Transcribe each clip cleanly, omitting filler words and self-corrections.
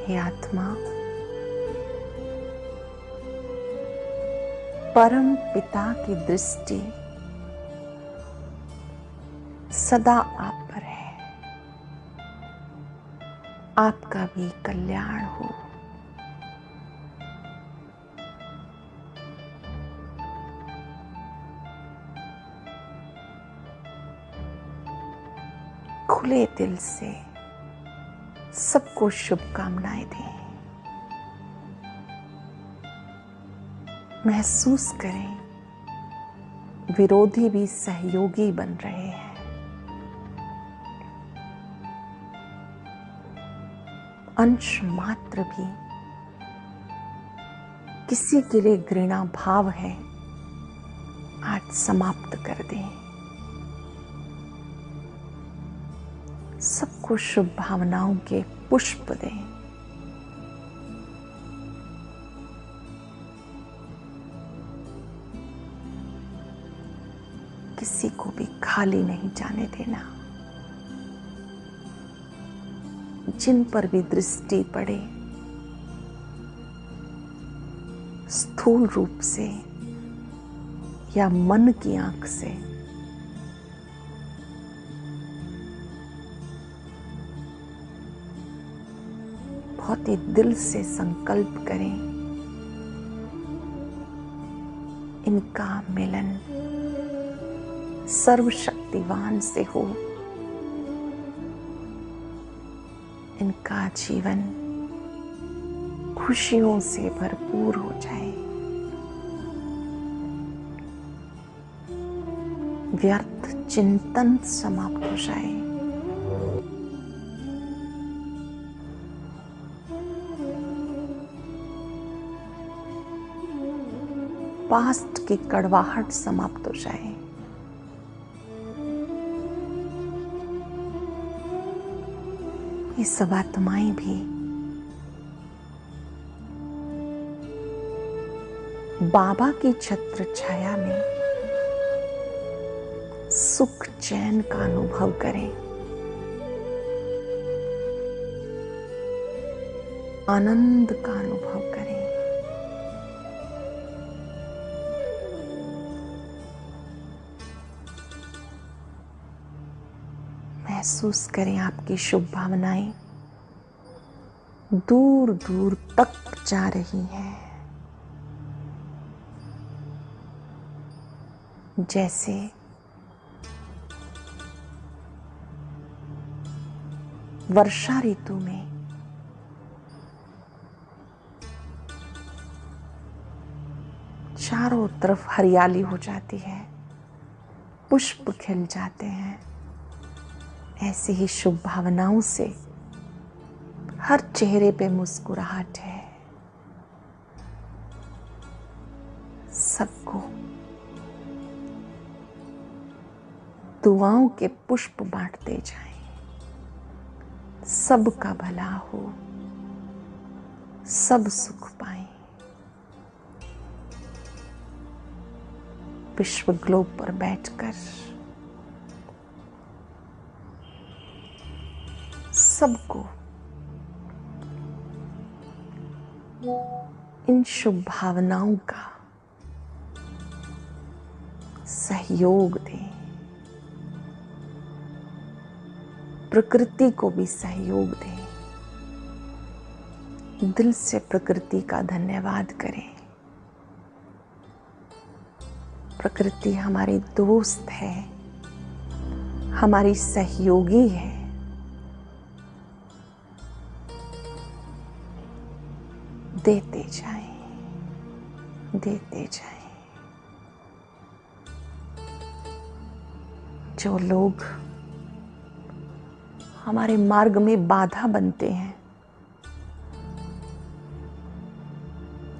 हे आत्मा, परम पिता की दृष्टि सदा आप पर है। आपका भी कल्याण हो। खुले दिल से सबको शुभकामनाएं दें। महसूस करें विरोधी भी सहयोगी बन रहे हैं। अंश मात्र भी किसी के लिए घृणा भाव है, आज समाप्त कर दें। सबको शुभ भावनाओं के पुष्प दें। किसी को भी खाली नहीं जाने देना। जिन पर भी दृष्टि पड़े, स्थूल रूप से या मन की आंख से, बहुत ही दिल से संकल्प करें, इनका मिलन सर्वशक्तिवान से हो। इनका जीवन खुशियों से भरपूर हो जाए। व्यर्थ चिंतन समाप्त हो जाए। पास्ट की कड़वाहट समाप्त हो जाए। ये सब आत्माएं भी बाबा की छत्र छाया में सुख चैन का अनुभव करें। आनंद का अनुभव करें। महसूस करें आपकी शुभ भावनाएं दूर दूर तक जा रही हैं। जैसे वर्षा ऋतु में चारों तरफ हरियाली हो जाती है, पुष्प खिल जाते हैं, ऐसे ही शुभ भावनाओं से हर चेहरे पे मुस्कुराहट है। सबको दुआओं के पुष्प बांटते जाएं। सबका भला हो, सब सुख पाएं। विश्व ग्लोब पर बैठकर सबको इन शुभ भावनाओं का सहयोग दें। प्रकृति को भी सहयोग दें। दिल से प्रकृति का धन्यवाद करें। प्रकृति हमारी दोस्त है, हमारी सहयोगी है। देते जाएं, देते जाएं। जो लोग हमारे मार्ग में बाधा बनते हैं,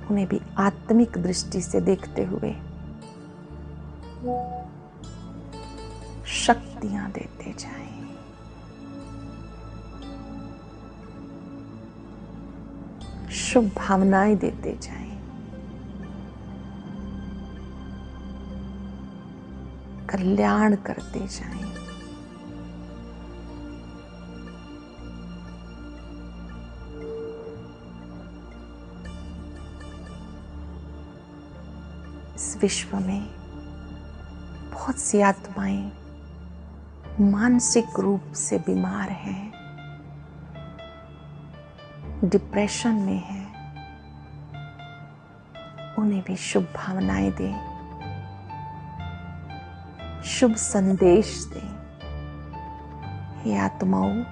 उन्हें भी आत्मिक दृष्टि से देखते हुए शक्तियां देते जाएं। शुभ भावनाएं देते जाएं। कल्याण करते जाएं। इस विश्व में बहुत सी आत्माएं मानसिक रूप से बीमार हैं, डिप्रेशन में हैं। उन्हें भी शुभ भावनाएं दें, शुभ संदेश दें। हे आत्माओं,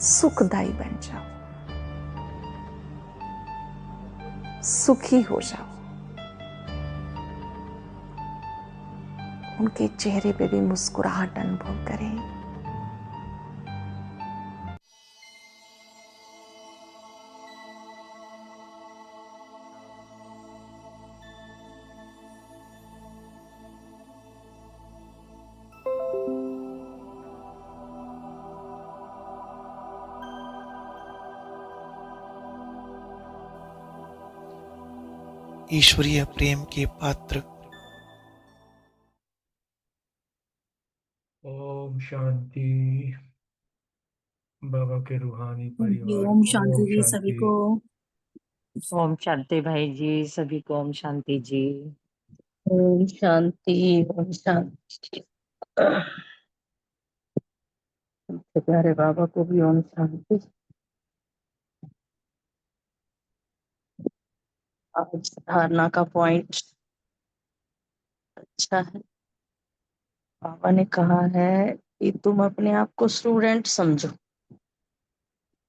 सुखदायी बन जाओ, सुखी हो जाओ। उनके चेहरे पे भी मुस्कुराहट अनुभव करें। ईश्वरीय प्रेम के पात्र। ओम शांति। बाबा के रूहानी परिवार ओम को शांति ओम जी सभी शांति। को। ओम शांति भाई जी, सभी को ओम शांति जी। ओम शांति, ओम शांति। प्यारे बाबा को भी ओम शांति। आज धारणा का पॉइंट अच्छा है। बाबा ने कहा है कि तुम अपने आप को स्टूडेंट समझो।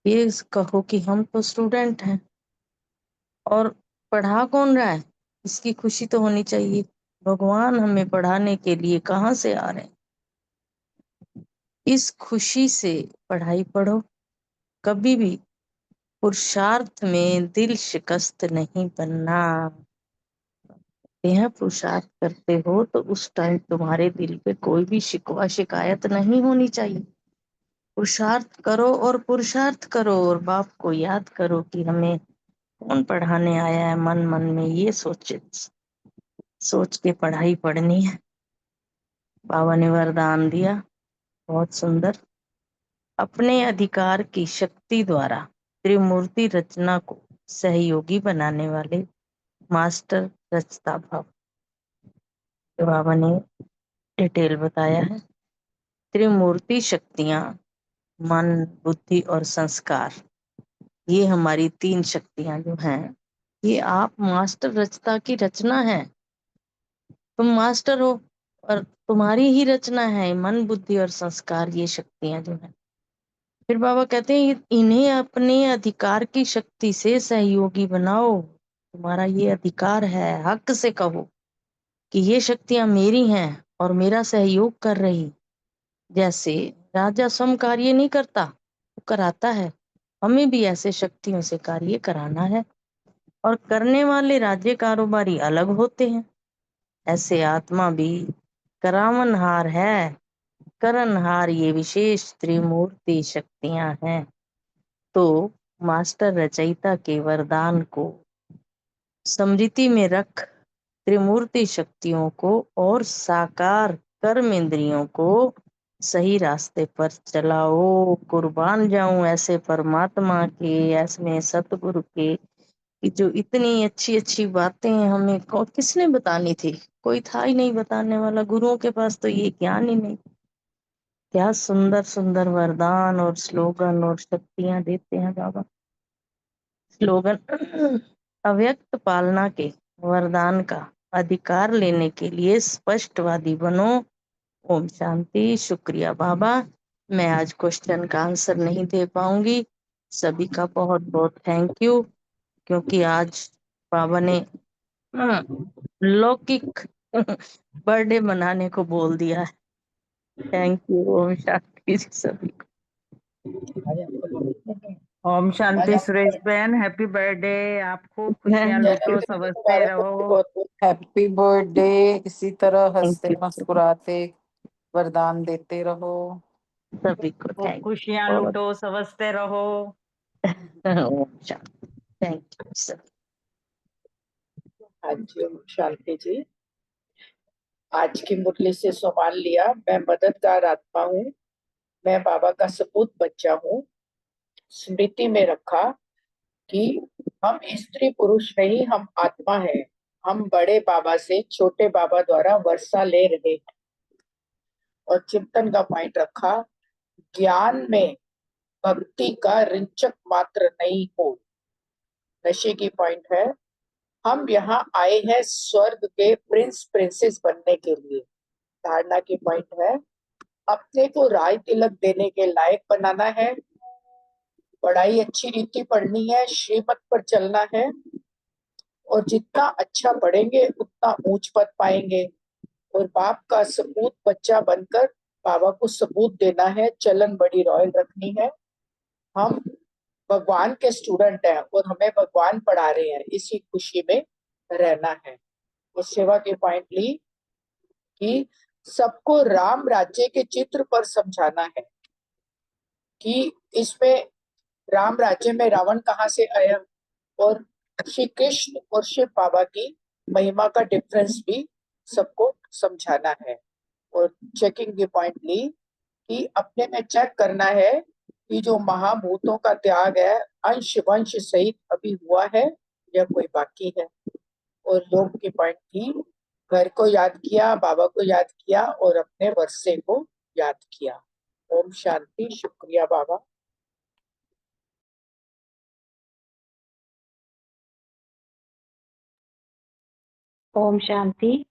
ये कहो कि हम तो स्टूडेंट हैं, और पढ़ा कौन रहा है, इसकी खुशी तो होनी चाहिए। भगवान हमें पढ़ाने के लिए कहाँ से आ रहे हैं, इस खुशी से पढ़ाई पढ़ो। कभी भी पुरुषार्थ में दिल शिकस्त नहीं बनना। यह पुरुषार्थ करते हो तो उस टाइम तुम्हारे दिल पे कोई भी शिकवा शिकायत नहीं होनी चाहिए। पुरुषार्थ करो और पुरुषार्थ करो, और बाप को याद करो कि हमें कौन पढ़ाने आया है। मन मन में ये सोच के पढ़ाई पढ़नी है। बाबा ने वरदान दिया, बहुत सुंदर। अपने अधिकार की शक्ति द्वारा त्रिमूर्ति रचना को सहयोगी बनाने वाले मास्टर रचता भव। तो बाबा ने डिटेल बताया है। त्रिमूर्ति शक्तियां मन, बुद्धि और संस्कार, ये हमारी तीन शक्तियां जो हैं, ये आप मास्टर रचता की रचना है। तुम मास्टर हो और तुम्हारी ही रचना है मन, बुद्धि और संस्कार, ये शक्तियां जो हैं। फिर बाबा कहते हैं इन्हें अपने अधिकार की शक्ति से सहयोगी बनाओ। तुम्हारा ये अधिकार है, हक से कहो कि ये शक्तियां मेरी हैं और मेरा सहयोग कर रही। जैसे राजा स्वयं कार्य नहीं करता, वो कराता है। हमें भी ऐसे शक्तियों से कार्य कराना है, और करने वाले राज्य कारोबारी अलग होते हैं। ऐसे आत्मा भी करावनहार है, करनहार, ये विशेष त्रिमूर्ति शक्तियां हैं। तो मास्टर रचयिता के वरदान को स्मृति में रख त्रिमूर्ति शक्तियों को और साकार कर्म इंद्रियों को सही रास्ते पर चलाओ। कुर्बान जाऊं ऐसे परमात्मा के, ऐसे सतगुरु के, कि जो इतनी अच्छी अच्छी बातें हमें किसने बतानी थी। कोई था ही नहीं बताने वाला, गुरुओं के पास तो ये ज्ञान ही नहीं। क्या सुंदर सुंदर वरदान और स्लोगन और शक्तियां देते हैं बाबा। स्लोगन अव्यक्त पालना के वरदान का अधिकार लेने के लिए स्पष्टवादी बनो। ओम शांति। शुक्रिया बाबा। मैं आज क्वेश्चन का आंसर नहीं दे पाऊंगी। सभी का बहुत बहुत थैंक यू, क्योंकि आज बाबा ने लौकिक बर्थडे मनाने को बोल दिया है। Thank you. ओम शांति जी सभी को। ओम शांति सुरेश बहन, हैप्पी बर्थडे। आप खूब खुशियां लूटो, समझते रहो। बहुत बहुत हैप्पी बर्थडे। इसी तरह थैंक हंसते यू मुस्कुराते वरदान देते रहो। सभी को, खूब थैंक खुशियां यू। लूटो, समझते रहो। ओम शांति। थैंक यू सभी। हाँ जी, ओम शांति जी। आज की मुरली से सवाल लिया, मैं मददगार आत्मा हूँ, मैं बाबा का सपूत बच्चा हूँ। स्मृति में रखा कि हम स्त्री पुरुष नहीं, हम आत्मा है। हम बड़े बाबा से छोटे बाबा द्वारा वर्षा ले रहे हैं। और चिंतन का पॉइंट रखा, ज्ञान में भक्ति का रिंचक मात्र नहीं हो। नशे की पॉइंट है, हम यहाँ आए हैं स्वर्ग के प्रिंस प्रिंसेस बनने के लिए। धारणा की पॉइंट है, अपने को राय तिलक देने के लायक बनाना है, पढ़ाई अच्छी रीति पढ़नी है, श्रीमत पर चलना है, और जितना अच्छा पढ़ेंगे उतना ऊंच पद पाएंगे। और बाप का सपूत बच्चा बनकर बाबा को सबूत देना है, चलन बड़ी रॉयल रखनी है। हम भगवान के स्टूडेंट हैं और हमें भगवान पढ़ा रहे हैं, इसी खुशी में रहना है। और सेवा की पॉइंट ली कि सबको राम राज्य के चित्र पर समझाना है कि इसमें राम राज्य में रावण कहाँ से आया, और श्री कृष्ण और शिव बाबा की महिमा का डिफरेंस भी सबको समझाना है। और चेकिंग की पॉइंट ली कि अपने में चेक करना है कि जो महाभूतों का त्याग है अंश वंश सहित अभी हुआ है या कोई बाकी है। और योग की पॉइंट थी, घर को याद किया, बाबा को याद किया और अपने वर्षे को याद किया। ओम शांति। शुक्रिया बाबा। ओम शांति।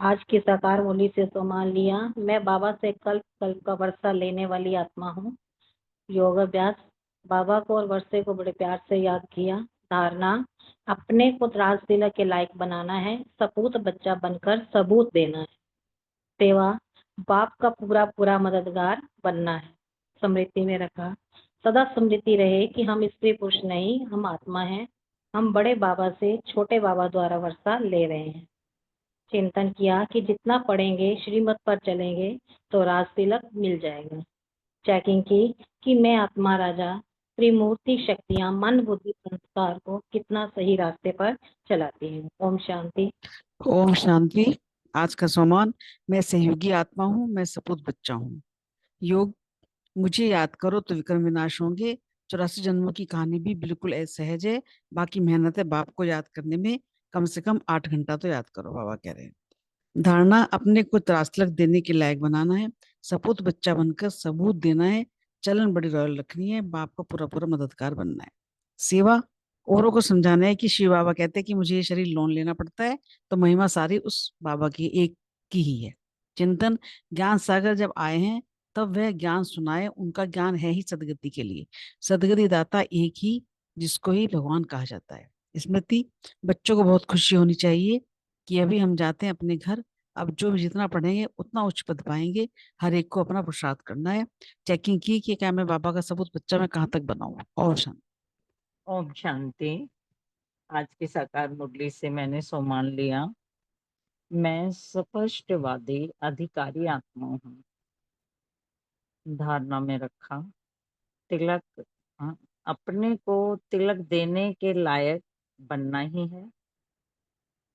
आज की साकार मुरली से सम्मान लिया। मैं बाबा से कल्प कल्प का वर्षा लेने वाली आत्मा हूँ। योग अभ्यास, बाबा को और वर्षे को बड़े प्यार से याद किया। धारणा, अपने को राज तिलक के लायक बनाना है, सपूत बच्चा बनकर सबूत देना है। सेवा, बाप का पूरा पूरा मददगार बनना है। स्मृति में रखा, सदा स्मृति रहे कि हम स्त्री पुरुष नहीं, हम आत्मा हैं। हम बड़े बाबा से छोटे बाबा द्वारा वर्षा ले रहे हैं। चिंतन किया कि जितना पढ़ेंगे, श्रीमत पर चलेंगे तो राज तिलक मिल जाएगा। चेकिंग की कि मैं आत्मा राजा त्रिमूर्ति शक्तियां मन बुद्धि संस्कार को कितना सही रास्ते पर चलाती हैं। ओम शांति। ओम शांति। आज का सम्मान, मैं सहयोगी आत्मा हूँ, मैं सपूत बच्चा हूँ। योग, मुझे याद करो तो विक्रम विनाश होंगे। 84 जन्मों की कहानी भी बिल्कुल सहज है। बाकी मेहनत है बाप को याद करने में, कम से कम 8 घंटा तो याद करो, बाबा कह रहे हैं। धारणा, अपने को त्रासलक देने के लायक बनाना है, सपूत बच्चा बनकर सबूत देना है, चलन बड़ी रॉयल रखनी है, बाप का पूरा पूरा मददगार बनना है। सेवा, औरों को समझाना है कि शिव बाबा कहते हैं कि मुझे ये शरीर लोन लेना पड़ता है, तो महिमा सारी उस बाबा की एक की ही है। चिंतन, ज्ञान सागर जब आए हैं तब वह ज्ञान सुनाए, उनका ज्ञान है ही सदगति के लिए। सदगति दाता एक ही, जिसको ही भगवान कहा जाता है। स्मृति, बच्चों को बहुत खुशी होनी चाहिए कि अभी हम जाते हैं अपने घर, अब जो भी जितना पढ़ेंगे उतना उच्च पद पाएंगे, हर एक को अपना पुरुषार्थ करना है। चेकिंग की कि क्या मैं बाबा का सबूत बच्चा मैं कहाँ तक बनाऊं। और शांति। ओम शांति। आज की साकार मुरली से मैंने सम्मान लिया। मैं स्पष्टवादी अधिकारी आत्मा हूँ। धारणा में रखा, तिलक, अपने को तिलक देने के लायक बनना ही है।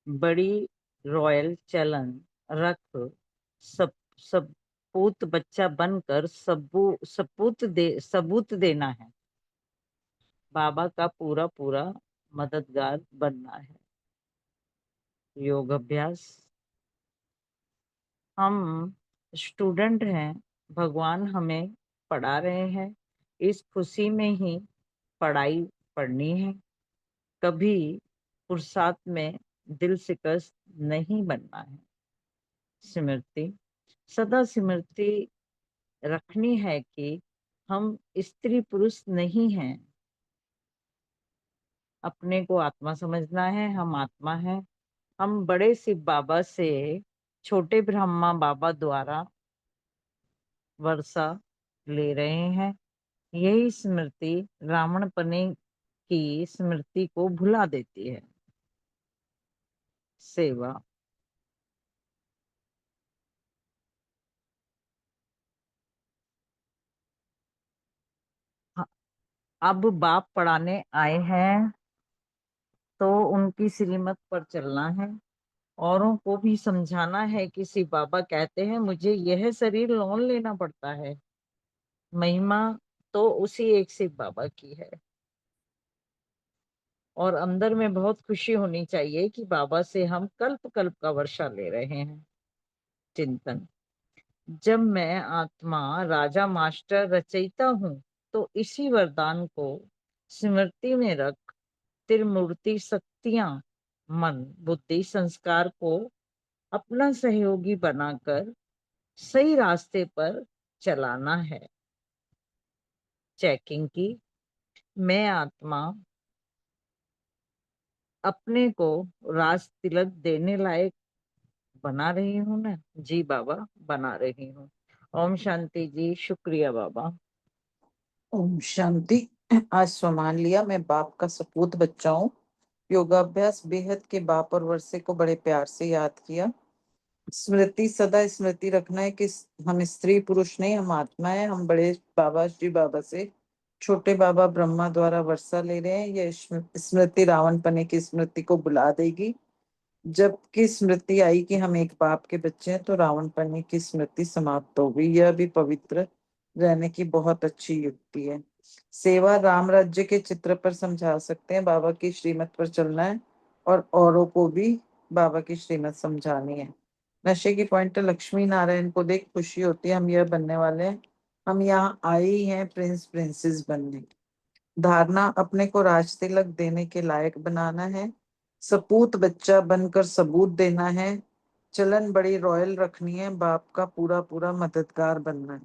बड़ी रॉयल चलन रख सब सपूत बच्चा बनकर सबूत देना है। बाबा का पूरा पूरा मददगार बनना है। योग अभ्यास, हम स्टूडेंट हैं, भगवान हमें पढ़ा रहे हैं, इस खुशी में ही पढ़ाई पढ़नी है। कभी पुरुषार्थ में दिल शिकस्त नहीं बनना है। स्मृति, सदा स्मृति रखनी है कि हम स्त्री पुरुष नहीं हैं। अपने को आत्मा समझना है, हम आत्मा हैं। हम बड़े शिव बाबा से छोटे ब्रह्मा बाबा द्वारा वर्षा ले रहे हैं। यही स्मृति रावण पने की स्मृति को भुला देती है। सेवा, अब बाप पढ़ाने आए हैं तो उनकी श्रीमत पर चलना है। औरों को भी समझाना है कि शिव बाबा कहते हैं मुझे यह शरीर लोन लेना पड़ता है। महिमा तो उसी एक शिव बाबा की है। और अंदर में बहुत खुशी होनी चाहिए कि बाबा से हम कल्प कल्प का वर्षा ले रहे हैं। चिंतन। जब मैं आत्मा राजा मास्टर रचयिता हूँ तो इसी वरदान को स्मृति में रख त्रिमूर्ति शक्तियां मन बुद्धि संस्कार को अपना सहयोगी बनाकर सही रास्ते पर चलाना है। चेकिंग की। मैं आत्मा अपने को राज तिलक देने लायक बना रही हूँ ना? जी बाबा, बना रही हूँ। ओम शांति जी। शुक्रिया बाबा। ओम शांति। आज स्वमान लिया, मैं बाप का सपूत बच्चा हूँ। योगाभ्यास बेहद के बाप और वर्षे को बड़े प्यार से याद किया। स्मृति, सदा स्मृति रखना है कि हम स्त्री पुरुष नहीं, हम आत्मा है। हम बड़े बाबा श्री बाबा से छोटे बाबा ब्रह्मा द्वारा वर्षा ले रहे हैं। यह स्मृति रावण पने की स्मृति को बुला देगी। जबकि स्मृति आई कि हम एक बाप के बच्चे हैं तो रावण पने की स्मृति समाप्त हो गई। यह भी पवित्र रहने की बहुत अच्छी युक्ति है। सेवा राम राज्य के चित्र पर समझा सकते हैं। बाबा की श्रीमत पर चलना है और औरों को भी बाबा की श्रीमत समझानी है। नशे की पॉइंट, लक्ष्मी नारायण को देख खुशी होती है। हम यह बनने वाले हैं। हम यहाँ आए ही हैं प्रिंस प्रिंसेस बनने। धारणा, अपने को राज तिलक देने के लायक बनाना है। सपूत बच्चा बनकर सबूत देना है। चलन बड़ी रॉयल रखनी है। बाप का पूरा पूरा मददगार बनना है।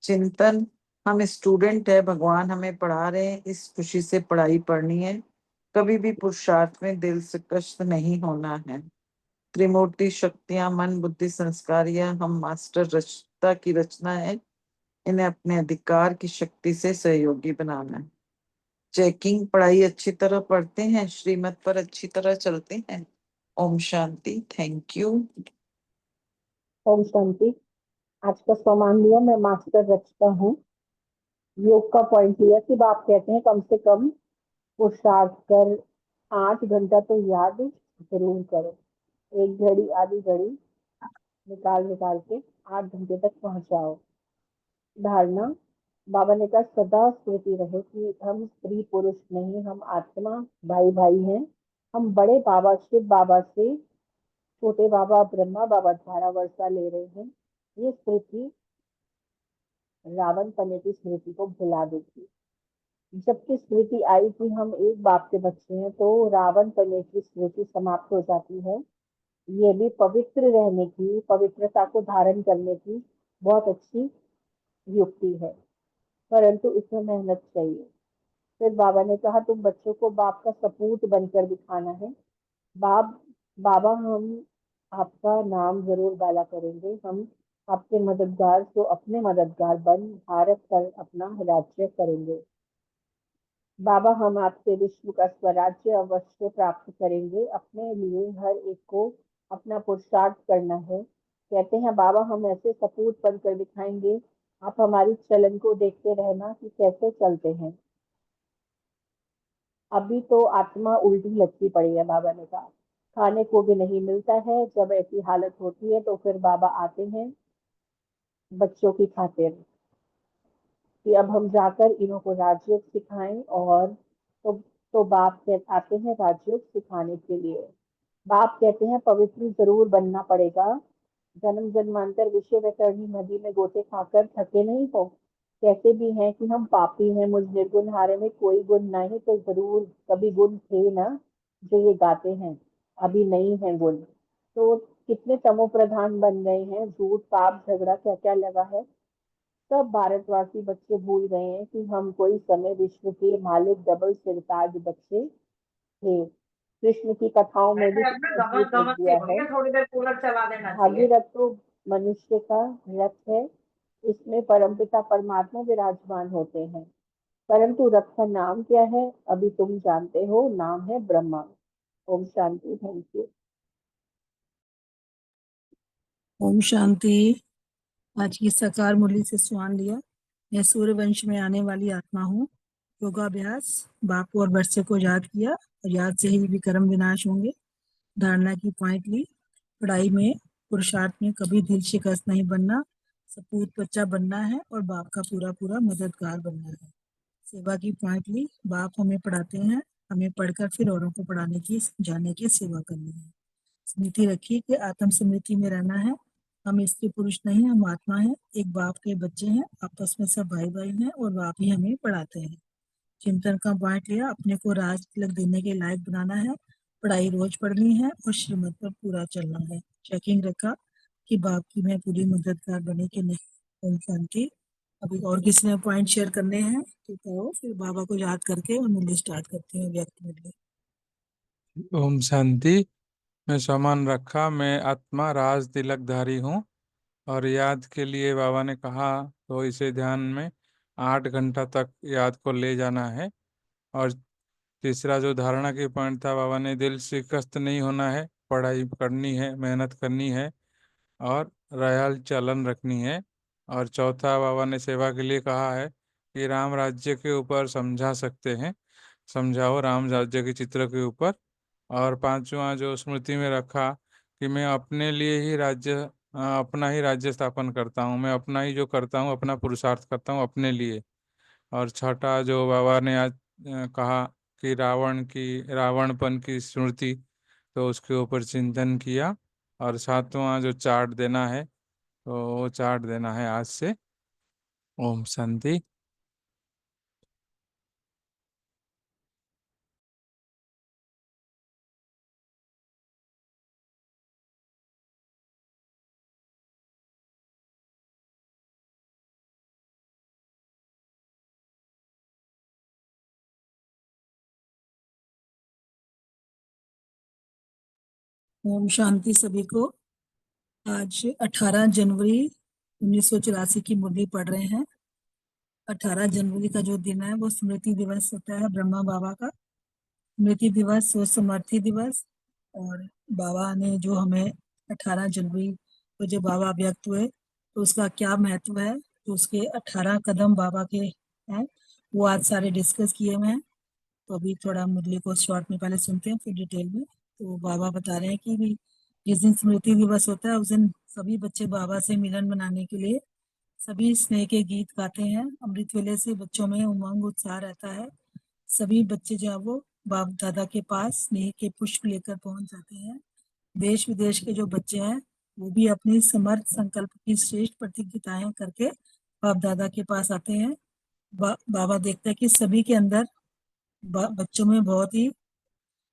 चिंतन, हम स्टूडेंट है, भगवान हमें पढ़ा रहे हैं, इस खुशी से पढ़ाई पढ़नी है। कभी भी पुरुषार्थ में दिल से कष्ट नहीं होना है। त्रिमूर्ति शक्तियां मन बुद्धि संस्कार, यह हम मास्टर रचता की रचना है। इन्हें अपने अधिकार की शक्ति से सहयोगी बनाना है। चेकिंग, पढ़ाई अच्छी तरह पढ़ते हैं, श्रीमत पर अच्छी तरह चलते हैं। ओम शांति। Thank you. ओम शांति। आज का सम्मान लिया, मैं मास्टर रचता हूँ। योग का पॉइंट लिया कि आप कहते हैं कम से कम पुरुषार्थ कर 8 घंटा तो याद जरूर करो। एक घड़ी आधी घड़ी निकाल के 8 घंटे तक पहुंचाओ। धारणा, बाबा ने कहा सदा स्मृति रहे कि हम स्त्री पुरुष नहीं, हम आत्मा भाई भाई हैं। हम बड़े बाबा शिव बाबा से छोटे बाबा ब्रह्मा बाबा द्वारा वर्षा ले रहे हैं। ये स्मृति रावण पने की स्मृति को भुला देगी। जबकि स्मृति आई कि हम एक बाप के बच्चे हैं तो रावण पने की स्मृति समाप्त हो जाती है। ये भी पवित्र रहने की, पवित्रता को धारण करने की बहुत अच्छी युक्ति है, परंतु इसमें मेहनत चाहिए। फिर बाबा ने कहा तुम बच्चों को बाप का सपूत बनकर दिखाना है। बाबा हम आपका नाम जरूर गाला करेंगे। हम आपके मददगार को अपने मददगार बन भारत पर अपना राज्य करेंगे। बाबा हम आपसे विश्व का स्वराज्य अवश्य प्राप्त करेंगे। अपने लिए हर एक को अपना पुरुषार्थ करना है। कहते हैं बाबा हम ऐसे सपूत बनकर दिखाएंगे, आप हमारी चलन को देखते रहना कि कैसे चलते हैं। अभी तो आत्मा उल्टी लटकी पड़ी है। बाबा ने कहा खाने को भी नहीं मिलता है। जब ऐसी हालत होती है तो फिर बाबा आते हैं बच्चों की खातिर कि अब हम जाकर इन्हों को राजयोग सिखाएं। और तो बाप आते हैं राजयोग सिखाने के लिए। बाप कहते हैं पवित्र जरूर बनना पड़ेगा। जन्म जन्मांतर विषय वैतरणी नदी में गोते खाकर थके नहीं हो। कहते भी हैं कि हम पापी हैं, मुझ निर्गुण हारे में कोई गुण नहीं, तो जरूर कभी गुण थे ना जो ये गाते हैं, अभी नहीं है गुण। तो कितने तमो प्रधान बन गए हैं, झूठ पाप झगड़ा क्या क्या लगा है। सब भारतवासी बच्चे भूल गए हैं कि हम कोई समय विश्व के मालिक डबल सिरताज बच्चे थे। कृष्ण की कथाओं में भी लिख दिया है थोड़ी देर कूलर चला देना चाहिए। भागीरथ तो मनुष्य का रथ है, इसमें परमपिता परमात्मा विराजमान होते हैं। परंतु रथ का नाम क्या है अभी तुम जानते हो, नाम है ब्रह्मा। ओम शांति। Thank you. ओम शांति। आज की साकार मुरली से स्वान लिया। मैं सूर्य वंश में आने वाली आत्मा हूँ। योगाभ्यास, बापू और वर्षे को याद किया और याद से ही विक्रम विनाश होंगे। धारणा की पॉइंट ली। पढ़ाई में पुरुषार्थ में कभी दिल शिकस्त नहीं बनना, सपूत बच्चा बनना है और बाप का पूरा पूरा मददगार बनना है। सेवा की पॉइंट ली। बाप हमें पढ़ाते हैं हमें पढ़कर फिर औरों को पढ़ाने की, समझाने की सेवा करनी है। स्मृति रखिए कि आत्म स्मृति में रहना है। हम स्त्री पुरुष नहीं, हम आत्मा है, एक बाप के बच्चे हैं, आपस में सब भाई भाई हैं और बाप ही हमें पढ़ाते हैं। चिंतन का पॉइंट लिया, अपने को राज तिलक देने के लायक बनाना है, पढ़ाई रोज पढ़नी है और श्रीमत पर पूरा चलना है। चेकिंग रखा कि बाप की मैं पूरी मददगार बने कि नहीं। ओम शांति। अभी और किसी ने पॉइंट शेयर करने हैं तो करो, फिर बाबा को याद करके और मुरली स्टार्ट करते हैं व्यक्त मुरली। ओम शांति। मैं सामान रखा, मैं आत्मा राज तिलकधारी हूँ। और याद के लिए बाबा ने कहा तो इसे ध्यान में 8 घंटा तक याद को ले जाना है। और तीसरा जो धारणा की पॉइंट था, बाबा ने दिल शिकस्त नहीं होना है, पढ़ाई करनी है, मेहनत करनी है और रयल चलन रखनी है। और चौथा बाबा ने सेवा के लिए कहा है कि राम राज्य के ऊपर समझा सकते हैं, समझाओ राम राज्य के चित्र के ऊपर। और पांचवा जो स्मृति में रखा कि मैं अपने लिए ही अपना ही राज्य स्थापन करता हूँ, मैं अपना ही जो करता हूँ, अपना पुरुषार्थ करता हूँ अपने लिए। और छठा जो बाबा ने आज कहा कि रावणपन की स्मृति, तो उसके ऊपर चिंतन किया। और सातवां जो चार्ट देना है, तो वो चार्ट देना है आज से। ओम शांति। ओम शांति सभी को। आज 18 जनवरी 1984 की मुरली पढ़ रहे हैं। 18 जनवरी का जो दिन है वो स्मृति दिवस होता है ब्रह्मा बाबा का। स्मृति दिवस वो समर्थी दिवस। और बाबा ने जो हमें 18 जनवरी को जब बाबा व्यक्त हुए तो उसका क्या महत्व है, तो उसके 18 कदम बाबा के हैं, वो आज सारे डिस्कस किए हुए हैं। तो अभी थोड़ा मुरली को शॉर्ट में पहले सुनते हैं फिर डिटेल में। तो बाबा बता रहे हैं कि भी जिस दिन स्मृति दिवस होता है उस दिन सभी बच्चे बाबा से मिलन बनाने के लिए सभी स्नेह के गीत गाते हैं। अमृत वेले से बच्चों में उमंग उत्साह रहता है। सभी बच्चे जो है वो बाप दादा के पास स्नेह के पुष्प लेकर पहुंच जाते हैं। देश विदेश के जो बच्चे हैं वो भी अपनी समर्थ संकल्प की श्रेष्ठ प्रतिज्ञाएं करके बाप दादा के पास आते हैं। बाबा देखते हैं कि सभी के अंदर बच्चों में बहुत ही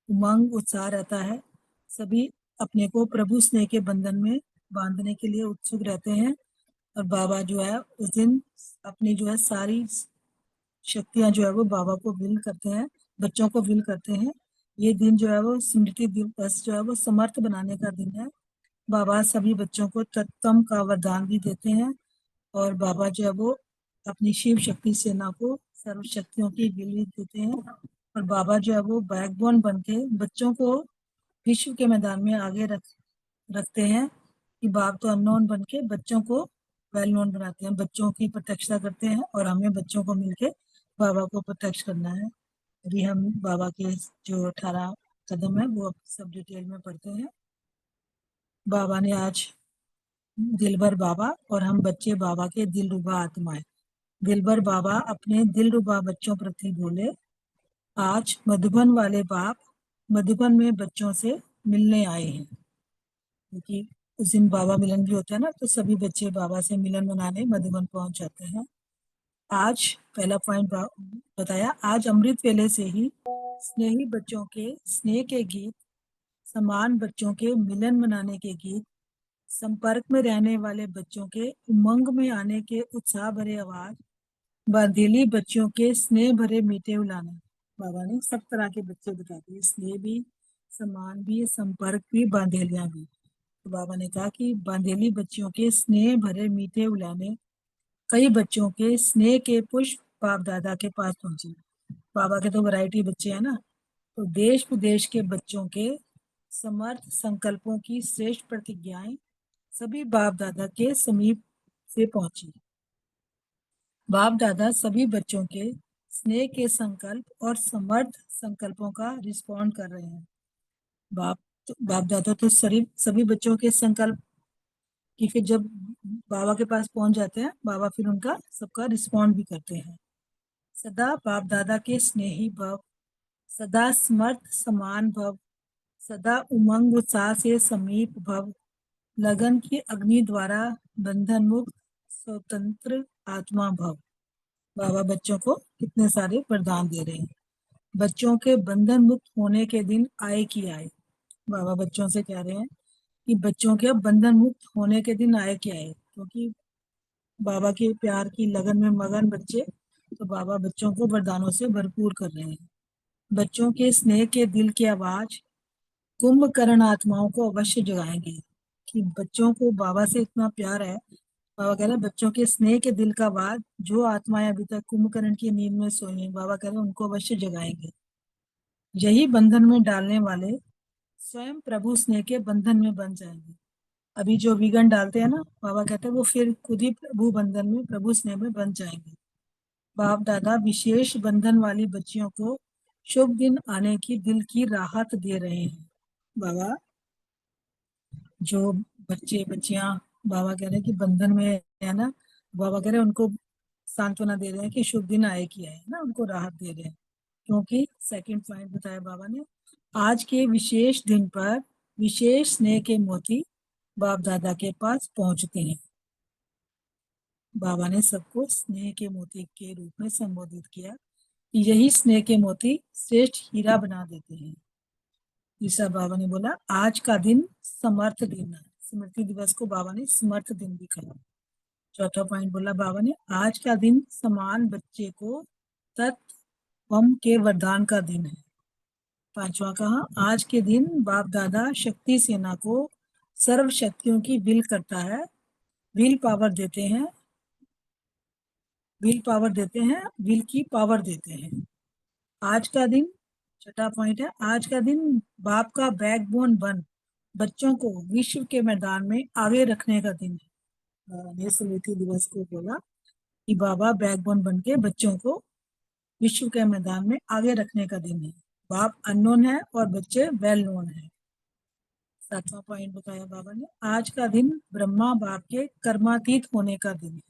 उमंग उत्साह रहता है। सभी अपने को प्रभु स्नेह के बंधन में बांधने के लिए उत्सुक रहते हैं। और बाबा जो है उस दिन अपनी जो है सारी शक्तियां जो है वो बाबा को विल करते हैं, बच्चों को विल करते हैं। ये दिन जो है वो स्मृति दिवस जो है वो समर्थ बनाने का दिन है। बाबा सभी बच्चों को तत्तम का वरदान भी देते हैं। और बाबा जो है वो अपनी शिव शक्ति सेना को सर्व शक्तियों की विल भी देते हैं। और बाबा जो है वो बैकबोन बन के बच्चों को विश्व के मैदान में आगे रखते हैं कि बाप तो अननोन बन के बच्चों को वेल नोन बनाते हैं, बच्चों की प्रत्यक्षता करते हैं और हमें बच्चों को मिलके बाबा को प्रत्यक्ष करना है। अभी हम बाबा के जो 18 कदम है वो सब डिटेल में पढ़ते हैं। बाबा ने आज दिलबर बाबा और हम बच्चे बाबा के दिलरुबा आत्माएं। दिलबर बाबा अपने दिलरुबा बच्चों प्रति बोले, आज मधुबन वाले बाप मधुबन में बच्चों से मिलने आए हैं। क्योंकि उस दिन बाबा मिलन भी होता है ना, तो सभी बच्चे बाबा से मिलन मनाने मधुबन पहुंच जाते हैं। आज पहला पॉइंट बताया, आज अमृत वेले से ही स्नेही बच्चों के स्नेह के गीत, समान बच्चों के मिलन मनाने के गीत, संपर्क में रहने वाले बच्चों के उमंग में आने के उत्साह भरे आवाज, बांधेली बच्चों के स्नेह भरे मीठे उलाने। बाबा ने सब तरह के बच्चे बता दिए, स्नेह भी, समान भी, संपर्क भी, बांधेलियां भी। तो बाबा ने कहा कि बांधेली बच्चों के स्नेह भरे मीठे उलाने, कई बच्चों के स्नेह के पुष्प बाप दादा के पास पहुंचे। बाबा के तो वैरायटी बच्चे हैं ना, तो देश विदेश के बच्चों के समर्थ संकल्पों की श्रेष्ठ प्रतिज्ञाएं सभी बाप दादा के समीप से पहुंची। बाप दादा सभी बच्चों के स्नेह के संकल्प और समर्थ संकल्पों का रिस्पॉन्ड कर रहे हैं। बाप दादा तो सभी बच्चों के संकल्प कि फिर जब बाबा के पास पहुंच जाते हैं, बाबा फिर उनका सबका रिस्पॉन्ड भी करते हैं। सदा बाप दादा के स्नेही भव सदा समर्थ समान भव, सदा उमंग उत्साह से समीप भव, लगन की अग्नि द्वारा बंधन मुक्त स्वतंत्र आत्मा भव। बाबा बच्चों को कितने सारे वरदान दे रहे हैं। बच्चों के बंधन मुक्त होने के दिन आए कि आए। बाबा बच्चों से कह रहे हैं कि बच्चों के बंधन मुक्त होने के दिन आए कि आए, क्योंकि बाबा के प्यार की लगन में मगन बच्चे, तो बाबा बच्चों को वरदानों से भरपूर कर रहे हैं। बच्चों के स्नेह के दिल की आवाज कुंभकर्ण आत्माओं को अवश्य जगाएंगे। कि बच्चों को बाबा से इतना प्यार है, बाबा कह रहे हैं बच्चों के स्नेह के दिल का आवाज जो आत्माएं अभी तक कुंभकर्ण की नींद में सोई हैं, बाबा कह रहे हैं उनको अवश्य जगाएंगे। यही बंधन में डालने वाले स्वयं प्रभु स्नेह के बंधन में बन जाएंगे। अभी जो विघन डालते हैं ना, बाबा कहते हैं वो फिर खुद ही प्रभु बंधन में, प्रभु स्नेह में बन जाएंगे। बाप दादा विशेष बंधन वाली बच्चियों को शुभ दिन आने की दिल की राहत दे रहे हैं। बाबा जो बच्चे बच्चियां बाबा कह रहे हैं कि बंधन में है ना, बाबा कह रहे हैं उनको सांत्वना दे रहे हैं कि शुभ दिन आए कि आए ना, उनको राहत दे रहे हैं। क्योंकि सेकंड पॉइंट बताया बाबा ने, आज के विशेष दिन पर विशेष स्नेह के मोती बाप दादा के पास पहुंचते हैं। बाबा ने सबको स्नेह के मोती के रूप में संबोधित किया कि यही स्नेह के मोती श्रेष्ठ हीरा बना देते हैं। तीसरा बाबा ने बोला आज का दिन समर्थ दिन है। स्मृति दिवस को बाबा ने समर्थ दिन भी कहा। चौथा पॉइंट बोला बाबा ने, आज का दिन समान बच्चे को तत्व के वरदान का दिन है। पांचवा कहा, आज के दिन बाप दादा शक्ति सेना को सर्व शक्तियों की विल करता है, विल पावर देते हैं, विल पावर देते हैं, विल की पावर देते हैं। आज का दिन, छठा पॉइंट है, आज का दिन बाप का बैकबोन बन बच्चों को विश्व के मैदान में आगे रखने का दिन है। स्मृति दिवस को बोला कि बाबा बैकबोन बन के बच्चों को विश्व के मैदान में आगे रखने का दिन है। बाप अननोन है और बच्चे वेल नोन है। सातवां पॉइंट बताया बाबा ने, आज का दिन ब्रह्मा बाप के कर्मातीत होने का दिन है।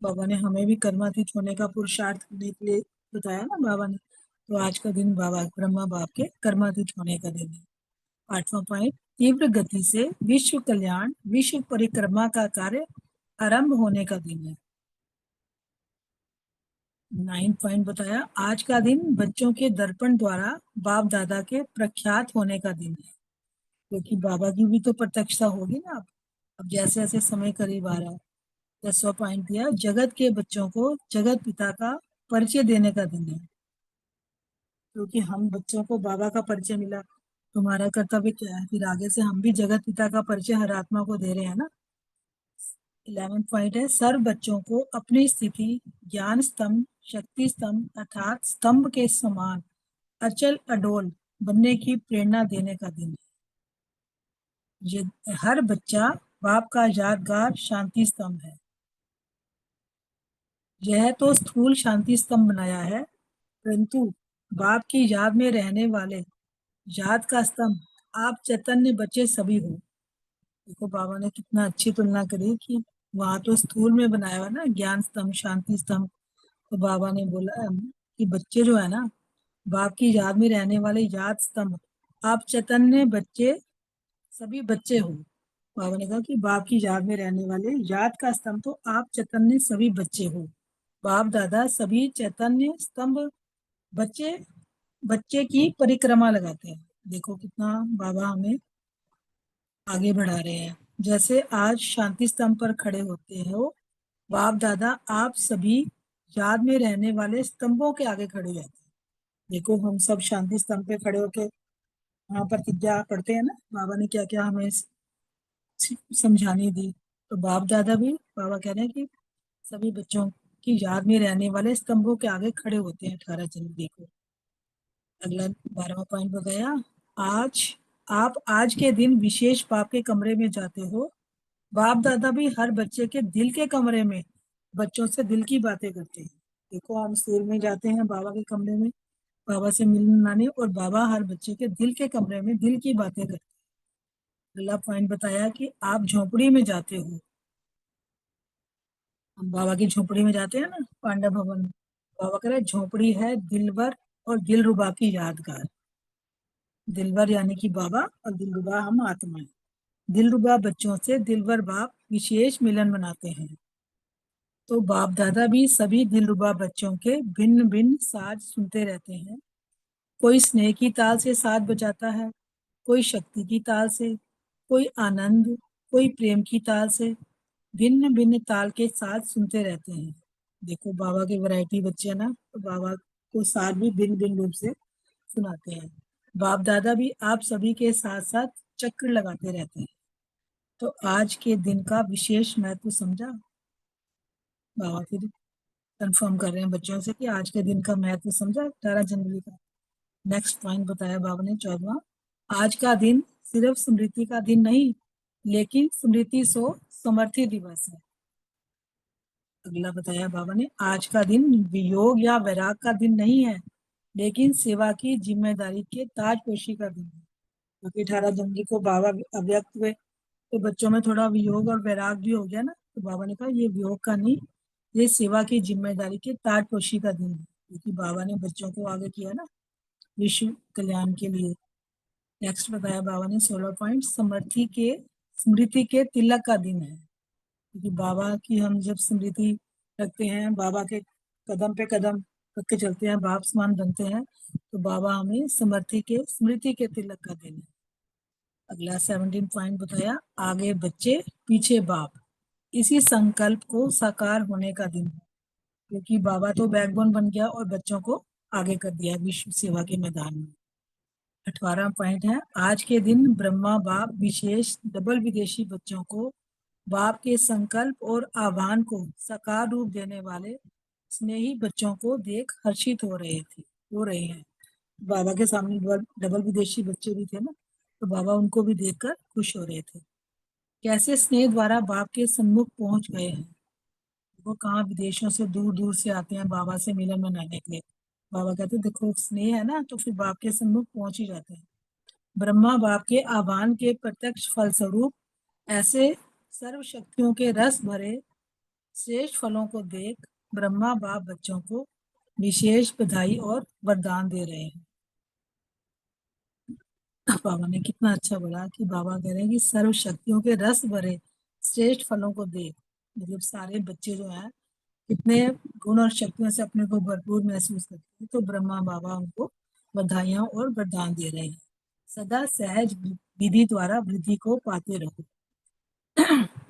बाबा ने हमें भी कर्मातीत होने का पुरुषार्थ करने के लिए बताया ना बाबा ने, तो आज का दिन बाबा ब्रह्मा बाप के कर्मातीत होने का दिन है। आठवां पॉइंट, तीव्र गति से विश्व कल्याण विश्व परिक्रमा का कार्य आरंभ होने का दिन है। 9 पॉइंट बताया, आज का दिन बच्चों के दर्पण द्वारा बाप दादा के प्रख्यात होने का दिन है, क्योंकि बाबा की भी तो प्रत्यक्षता होगी ना अब जैसे जैसे समय करीब आ रहा है। 10वां पॉइंट दिया, जगत के बच्चों को जगत पिता का परिचय देने का दिन है, क्योंकि हम बच्चों को बाबा का परिचय मिला, तुम्हारा कर्तव्य क्या है, फिर आगे से हम भी जगत पिता का परिचय हर आत्मा को दे रहे हैं ना। 11 पॉइंट है, सर्व बच्चों को अपनी स्थिति ज्ञान स्तंभ शक्ति स्तंभ अर्थात स्तंभ के समान अचल अडोल बनने की प्रेरणा देने का दिन है। ये हर बच्चा बाप का यादगार शांति स्तंभ है। यह तो स्थूल शांति स्तंभ बनाया है, परंतु बाप की याद में रहने वाले याद का स्तंभ आप चैतन्य बच्चे सभी हो। देखो बाबा ने कितना अच्छी तुलना करी कि वहां तो स्थूल में बनाया हुआ ना ज्ञान स्तंभ शांति स्तंभ, तो बाबा ने बोला कि बच्चे जो है ना बाप की याद में रहने वाले याद स्तंभ आप चैतन्य बच्चे सभी बच्चे हो। बाबा ने कहा कि बाप की याद में रहने वाले याद का स्तंभ तो आप चैतन्य सभी बच्चे हो। बाप दादा सभी चैतन्य स्तंभ बच्चे बच्चे की परिक्रमा लगाते हैं। देखो कितना बाबा हमें आगे बढ़ा रहे हैं। जैसे आज शांति स्तंभ पर खड़े होते हो, बाप दादा आप सभी याद में रहने वाले स्तंभों के आगे खड़े रहते हैं। देखो हम सब शांति स्तंभ पे खड़े होके वहां प्रतिज्ञा पढ़ते हैं ना, बाबा ने क्या क्या हमें समझाने दी, तो बाप दादा भी बाबा कह रहे हैं कि सभी बच्चों की याद में रहने वाले स्तंभों के आगे खड़े होते हैं 18 जनवरी को। अगला 12वां पॉइंट बताया, आज के दिन विशेष बाप के कमरे में जाते हो। बाप दादा भी हर बच्चे के दिल के कमरे में बच्चों से दिल की बातें करते हैं। देखो हम स्कूल में जाते हैं बाबा के कमरे में बाबा से मिलने आने, और बाबा हर बच्चे के दिल के कमरे में दिल की बातें करते हैं। अगला पॉइंट बताया कि आप झोपड़ी में जाते हो। हम बाबा की झोपड़ी में जाते हैं ना पांडव भवन, बाबा कह रहे झोपड़ी है दिलबर और दिलरुबा की यादगार। दिलवर यानी कि बाबा और दिलरुबा हम आत्माएं। दिलरुबा बच्चों से दिलवर बाप विशेष मिलन मनाते हैं। तो बाप दादा भी सभी दिलरुबा बच्चों के भिन्न भिन्न साज सुनते रहते हैं। कोई स्नेह की ताल से साज बजाता है, कोई शक्ति की ताल से, कोई आनंद, कोई प्रेम की ताल से। भिन्न भिन्न ताल के साज सुनते रहते हैं। देखो बाबा के वैरायटी बच्चे ना, तो बाबा को साज भी भिन्न भिन्न रूप से सुनाते हैं। बाप दादा भी आप सभी के साथ साथ चक्र लगाते रहते हैं। तो आज के दिन का विशेष महत्व समझा? बाबा फिर कंफर्म कर रहे हैं बच्चों से कि आज के दिन का महत्व समझा 18 जनवरी का। नेक्स्ट पॉइंट बताया बाबा ने 14वां, आज का दिन सिर्फ स्मृति का दिन नहीं, लेकिन स्मृति सो समर्थी दिवस है। अगला बताया बाबा ने, आज का दिन वियोग या वैराग का दिन नहीं है, लेकिन सेवा की जिम्मेदारी के ताजपोशी का दिन है। क्योंकि 18 जनवरी को बाबा अव्यक्त हुए, तो बच्चों में थोड़ा वियोग और वैराग भी हो गया ना, तो बाबा ने कहा ये वियोग का नहीं, ये सेवा की जिम्मेदारी के ताजपोशी का दिन है। क्योंकि बाबा ने बच्चों को आगे किया ना विश्व कल्याण के लिए। नेक्स्ट बताया बाबा ने 16 पॉइंट, स्मृति के तिलक का दिन है। क्योंकि बाबा की हम जब स्मृति रखते हैं, बाबा के कदम पे कदम रख के चलते हैं, बाप समान बनते हैं, तो बाबा हमें स्मृति के तिलक का दिन है। अगला 17 पॉइंट बताया, आगे बच्चे पीछे बाप, इसी संकल्प को साकार होने का दिन है। क्योंकि बाबा तो बैकबोन बन गया और बच्चों को आगे कर दिया विश्व सेवा के मैदान में। 18 पॉइंट है, आज के दिन ब्रह्मा बाप विशेष डबल विदेशी बच्चों को बाप के संकल्प और आह्वान को साकार रूप देने वाले स्नेही बच्चों को देख हर्षित हो रहे हैं। बाबा के सामने डबल विदेशी बच्चे भी थे ना, तो बाबा उनको भी देखकर खुश हो रहे थे। कैसे स्नेह द्वारा बाप के सम्मुख पहुंच गए हैं। वो कहाँ विदेशों से दूर दूर से आते हैं बाबा से मिलन मनाने के लिए। बाबा कहते देखो स्नेह है ना, तो फिर बाप के सम्मुख पहुंच ही जाते हैं। ब्रह्मा बाप के आह्वान के प्रत्यक्ष फलस्वरूप ऐसे सर्व शक्तियों के रस भरे श्रेष्ठ फलों को देख ब्रह्मा बाप बच्चों को विशेष बधाई और वरदान दे रहे हैं। बाबा ने कितना अच्छा बोला कि बाबा कह रहे हैं कि सर्व शक्तियों के रस भरे श्रेष्ठ फलों को देख, मतलब सारे बच्चे जो हैं कितने गुण और शक्तियों से अपने को भरपूर महसूस करते हैं, तो ब्रह्मा बाबा उनको बधाइयां और वरदान दे रहे हैं। सदा सहज विधि द्वारा वृद्धि को पाते रहो।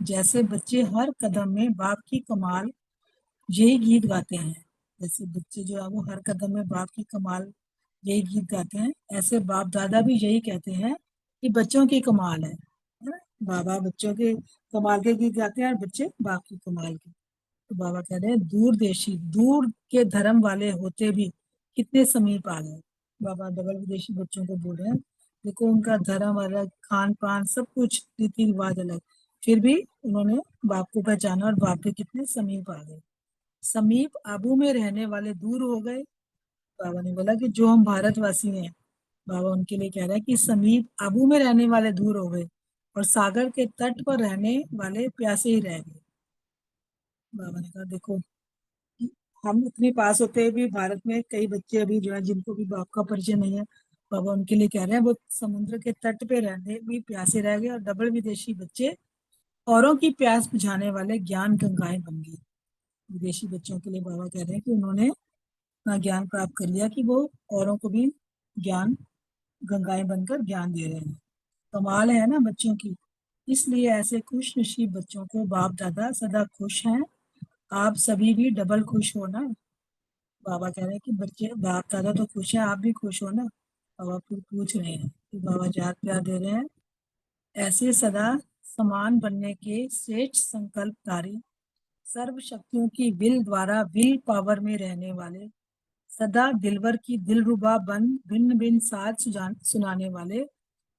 जैसे बच्चे हर कदम में बाप की कमाल यही गीत गाते हैं, जैसे बच्चे जो है वो हर कदम में बाप की कमाल यही गीत गाते हैं, ऐसे बाप दादा भी यही कहते हैं कि बच्चों की कमाल है ना? बाबा बच्चों के कमाल के गीत गाते हैं और बच्चे बाप की कमाल के। तो बाबा कह रहे हैं दूर के धर्म वाले होते भी कितने समीप आ गए। बाबा डबल विदेशी बच्चों को बोल रहे हैं देखो उनका धर्म अलग, खान पान सब कुछ रीति रिवाज अलग, फिर भी उन्होंने बाप को पहचाना और बाप के कितने समीप आ गए। समीप आबू में रहने वाले दूर हो गए। बाबा ने बोला कि जो हम भारतवासी हैं, बाबा उनके लिए कह रहे हैं कि समीप आबू में रहने वाले दूर हो गए और सागर के तट पर रहने वाले प्यासे ही रह गए। बाबा ने कहा देखो हम इतने पास होते भी भारत में कई बच्चे अभी जो है जिनको भी बाप का परिचय नहीं है, बाबा उनके लिए कह रहे हैं वो समुद्र के तट पे रहने भी प्यासे रह गए और डबल विदेशी बच्चे औरों की प्यास बुझाने वाले ज्ञान गंगाएं बन गई। विदेशी बच्चों के लिए बाबा कह रहे हैं कि उन्होंने इतना ज्ञान प्राप्त कर लिया कि वो औरों को भी ज्ञान गंगाएं बनकर ज्ञान दे रहे हैं। कमाल है ना बच्चों की। इसलिए ऐसे खुश नसीब बच्चों को बाप दादा सदा खुश हैं। आप सभी भी डबल खुश हो ना। बाबा कह रहे हैं कि बच्चे बाप दादा तो खुश हैं, आप भी खुश हो ना। बाबा फिर पूछ रहे हैं कि बाबा याद प्यार दे रहे हैं, ऐसे सदा समान बनने के श्रेष्ठ संकल्पधारी सर्व शक्तियों की विल द्वारा विल पावर में रहने वाले, सदा दिलवर की दिलरुबा बन भिन्न भिन्न साथ सुनाने वाले,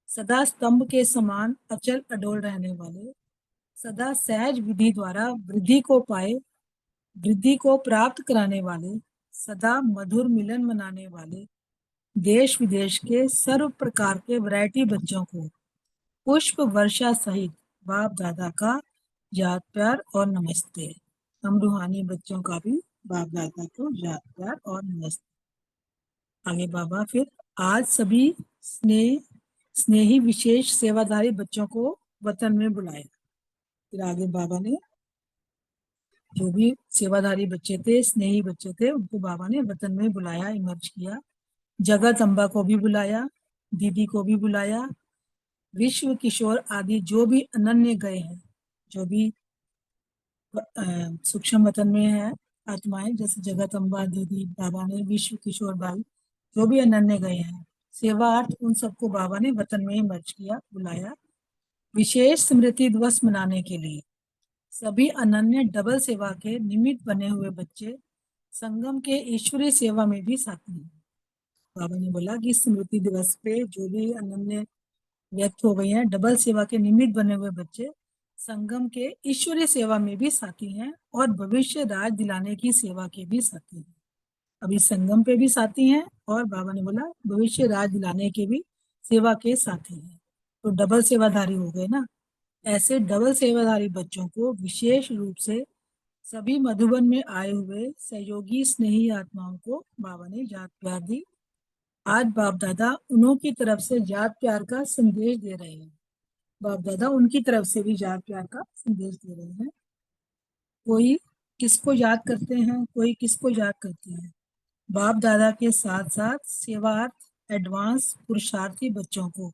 सदा स्तंभ के समान अचल अडोल रहने वाले, सदा सहज विधि द्वारा वृद्धि को पाए वृद्धि को प्राप्त कराने वाले, सदा मधुर मिलन मनाने वाले, देश विदेश के सर्व प्रकार के वैरायटी बच्चों को पुष्प वर्षा सहित बाप दादा का याद प्यार और नमस्ते। हम रूहानी बच्चों का भी बाप दादा को याद प्यार और नमस्ते। आगे बाबा फिर आज सभी स्नेही विशेष सेवाधारी बच्चों को वतन में बुलाया। फिर आगे बाबा ने जो भी सेवाधारी बच्चे थे, स्नेही बच्चे थे, उनको बाबा ने वतन में बुलाया, इमर्ज किया। जगत अम्बा को भी बुलाया, दीदी को भी बुलाया, विश्व किशोर आदि जो भी अनन्य गए हैं, जो भी सूक्ष्म वतन में है आत्माएं, जैसे जगत अम्बा, दीदी, बाबा ने, विश्व किशोर भाई, जो भी अनन्य गए हैं सेवार्थ, उन सबको बाबा ने वतन में मर्ज किया, बुलाया। विशेष स्मृति दिवस मनाने के लिए सभी अनन्य डबल सेवा के निमित्त बने हुए बच्चे संगम के ईश्वरीय सेवा में भी साथी हैं। बाबा ने बोला कि स्मृति दिवस पे जो भी अनन्य व्यक्त हो गए हैं, डबल सेवा के निमित्त बने हुए बच्चे संगम के ईश्वरीय सेवा में भी साथी हैं और भविष्य राज दिलाने की सेवा के भी साथी हैं। अभी संगम पे भी साथी हैं और बाबा ने बोला भविष्य राज दिलाने के भी सेवा के साथी हैं, तो डबल सेवाधारी हो गए ना। ऐसे डबल सेवाधारी बच्चों को विशेष रूप से सभी मधुबन में आए हुए सहयोगी स्नेही आत्माओं को बाबा ने याद प्यार दी। आज बाप दादा उन्हों की तरफ से याद प्यार का संदेश दे रहे हैं। बाप दादा उनकी तरफ से भी याद प्यार का संदेश दे रहे हैं। कोई किसको याद करते हैं, कोई किसको याद करते हैं। बाप दादा के साथ साथ सेवार्थ एडवांस पुरुषार्थी बच्चों को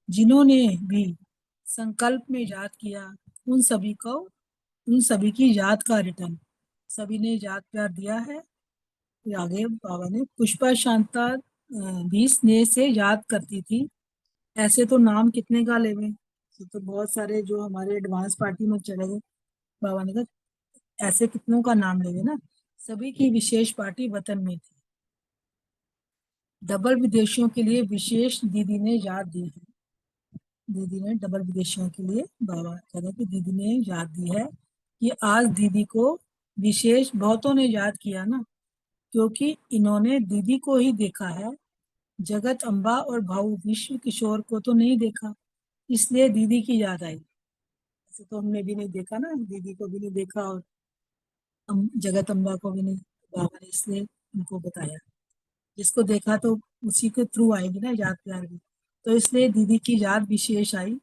जिन्होंने भी संकल्प में याद किया, उन सभी की याद का रिटर्न सभी ने याद प्यार दिया है। फिर आगे बाबा ने पुष्पा शांता भी स्नेह से याद करती थी। ऐसे तो नाम कितने का लेवे, तो बहुत सारे जो हमारे एडवांस पार्टी में चले गए। बाबा ने कहा ऐसे कितनों का नाम लेवे ना। सभी की विशेष पार्टी वतन में थी। डबल विदेशियों के लिए विशेष दीदी ने याद दी है। दीदी ने डबल विदेशियों के लिए बाबा कह रहे कि दीदी ने याद दी है कि आज दीदी को विशेष बहुतों ने याद किया ना, क्योंकि इन्होंने दीदी को ही देखा है, जगत अम्बा और भाऊ विश्व किशोर को तो नहीं देखा, इसलिए दीदी की याद आई। ऐसे तो हमने भी नहीं देखा ना, दीदी को भी नहीं देखा और जगत अम्बा को भी नहीं, बाबा ने इसलिए उनको बताया। जिसको देखा तो उसी के थ्रू आएगी ना याद प्यार भी, तो इसलिए दीदी की याद विशेष आई।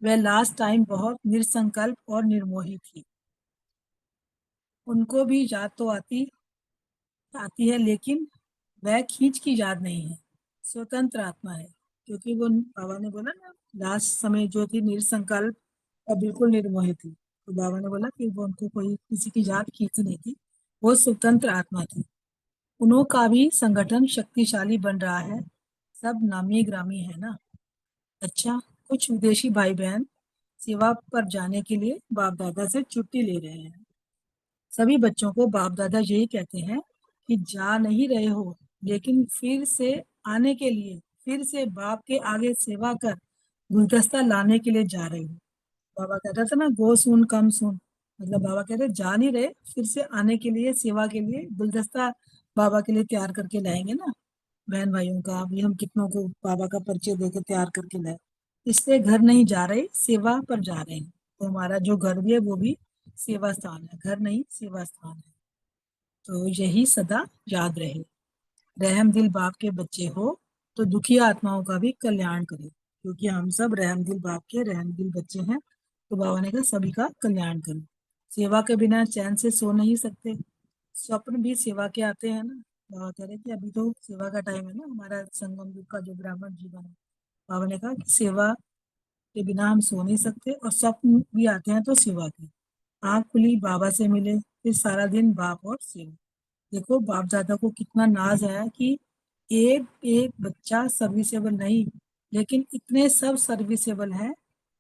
वह लास्ट टाइम बहुत निरसंकल्प और निर्मोही थी। उनको भी याद तो आती है, लेकिन वह खींच की याद नहीं है, स्वतंत्र आत्मा है। क्योंकि वो बाबा ने बोला ना लास्ट समय जो थी निरसंकल्प और बिल्कुल निर्मोही थी, तो बाबा ने बोला कि वो उनको कोई किसी की याद खींची नहीं थी, वो स्वतंत्र आत्मा थी। उन्हों का भी संगठन शक्तिशाली बन रहा है, सब नामी ग्रामी है ना। अच्छा, कुछ विदेशी भाई बहन सेवा पर जाने के लिए बाप दादा से छुट्टी ले रहे हैं। सभी बच्चों को बाप दादा यही कहते हैं कि जा नहीं रहे हो, लेकिन फिर से आने के लिए, फिर से बाप के आगे सेवा कर गुलदस्ता लाने के लिए जा रहे हो। बाबा कहता था ना गो सुन कम सुन, मतलब बाबा कह रहे जा नहीं रहे, फिर से आने के लिए सेवा के लिए गुलदस्ता बाबा के लिए तैयार करके लाएंगे ना। बहन भाइयों का अभी हम कितनों को बाबा का परिचय देकर तैयार करके लाए, इसलिए घर नहीं जा रहे, सेवा पर जा रहे हैं। तो हमारा जो घर भी है वो भी सेवा स्थान है, घर नहीं सेवा स्थान है। तो यही सदा याद रहे। रहम दिल बाप के बच्चे हो तो दुखी आत्माओं का भी कल्याण करें, क्योंकि हम सब रहम दिल बाप के रहम दिल बच्चे हैं। तो बाबा ने कहा सभी का कल्याण करो। सेवा के बिना चैन से सो नहीं सकते, स्वप्न भी सेवा के आते हैं ना। बाबा कह रहे कि अभी तो सेवा का टाइम है ना, हमारा संगम युग का जो ब्राह्मण जीवन है। बाबा ने कहा कि सेवा के बिना हम सो नहीं सकते, और स्वप्न भी आते हैं तो सेवा के। आँख खुली बाबा से मिले, फिर सारा दिन बाप और सेवा। देखो बाप दादा को कितना नाज है कि एक एक बच्चा सर्विसेबल नहीं, लेकिन इतने सब सर्विसेबल हैं।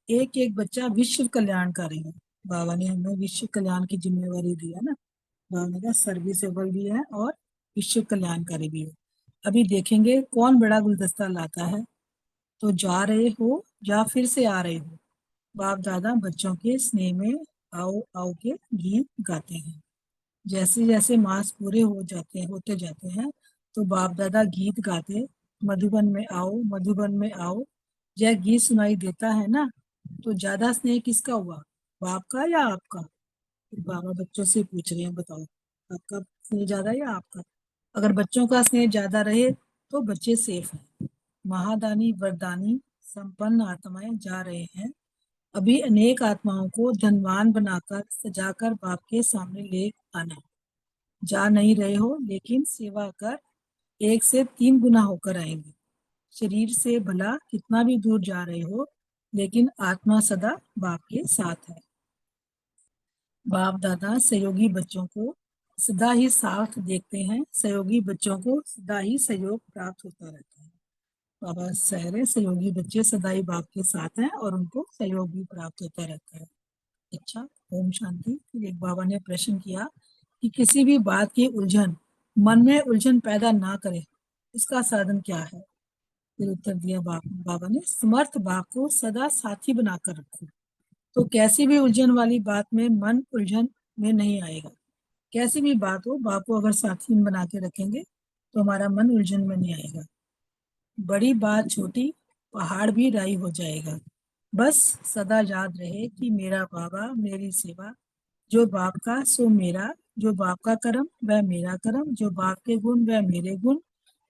एक एक बच्चा विश्व कल्याणकारी है। बाबा ने हमें विश्व कल्याण की जिम्मेवारी दी है ना। बाबा ने कहा सर्विसेबल भी है और विश्व कल्याणकारी भी है। अभी देखेंगे कौन बड़ा गुलदस्ता लाता है। तो जा रहे हो या फिर से आ रहे हो, बाप दादा बच्चों के स्नेह में आओ आओ के गीत गाते हैं। जैसे जैसे मास पूरे होते जाते हैं, तो बाप दादा गीत गाते मधुबन में आओ, मधुबन में आओ। यह गीत सुनाई देता है ना, तो ज्यादा स्नेह किसका हुआ, बाप का या आपका? फिर बाबा बच्चों से पूछ रहे हैं, बताओ आपका स्नेह ज्यादा या आपका? अगर बच्चों का स्नेह ज्यादा रहे तो बच्चे सेफ हैं। महादानी वरदानी संपन्न आत्माएं जा रहे हैं। अभी अनेक आत्माओं को धनवान बनाकर सजाकर बाप के सामने ले आना। जा नहीं रहे हो, लेकिन सेवा कर 1 से 3 गुना होकर आएंगे। शरीर से भला कितना भी दूर जा रहे हो, लेकिन आत्मा सदा बाप के साथ है। बाप दादा सहयोगी बच्चों को सदा ही साथ देखते हैं। सहयोगी बच्चों को सदा ही सहयोग प्राप्त होता रहता है। बाबा सहरे सहयोगी बच्चे सदा ही बाप के साथ हैं और उनको सहयोग भी प्राप्त होता रहता है। अच्छा, ओम शांति। फिर एक बाबा ने प्रश्न किया कि किसी भी बात की उलझन, मन में उलझन पैदा ना करे, इसका साधन क्या है? फिर उत्तर दिया बाबा ने, समर्थ बाप को सदा साथी बनाकर रखो, तो कैसी भी उलझन वाली बात में मन उलझन में नहीं आएगा। कैसी भी बात हो, बाप को अगर साथी बना के रखेंगे तो हमारा मन उलझन में नहीं आएगा। बड़ी बात छोटी, पहाड़ भी राई हो जाएगा। बस सदा याद रहे कि मेरा बाबा, मेरी सेवा, जो बाप का सो मेरा, जो बाप का कर्म वह मेरा कर्म, जो बाप के गुण वह मेरे गुण,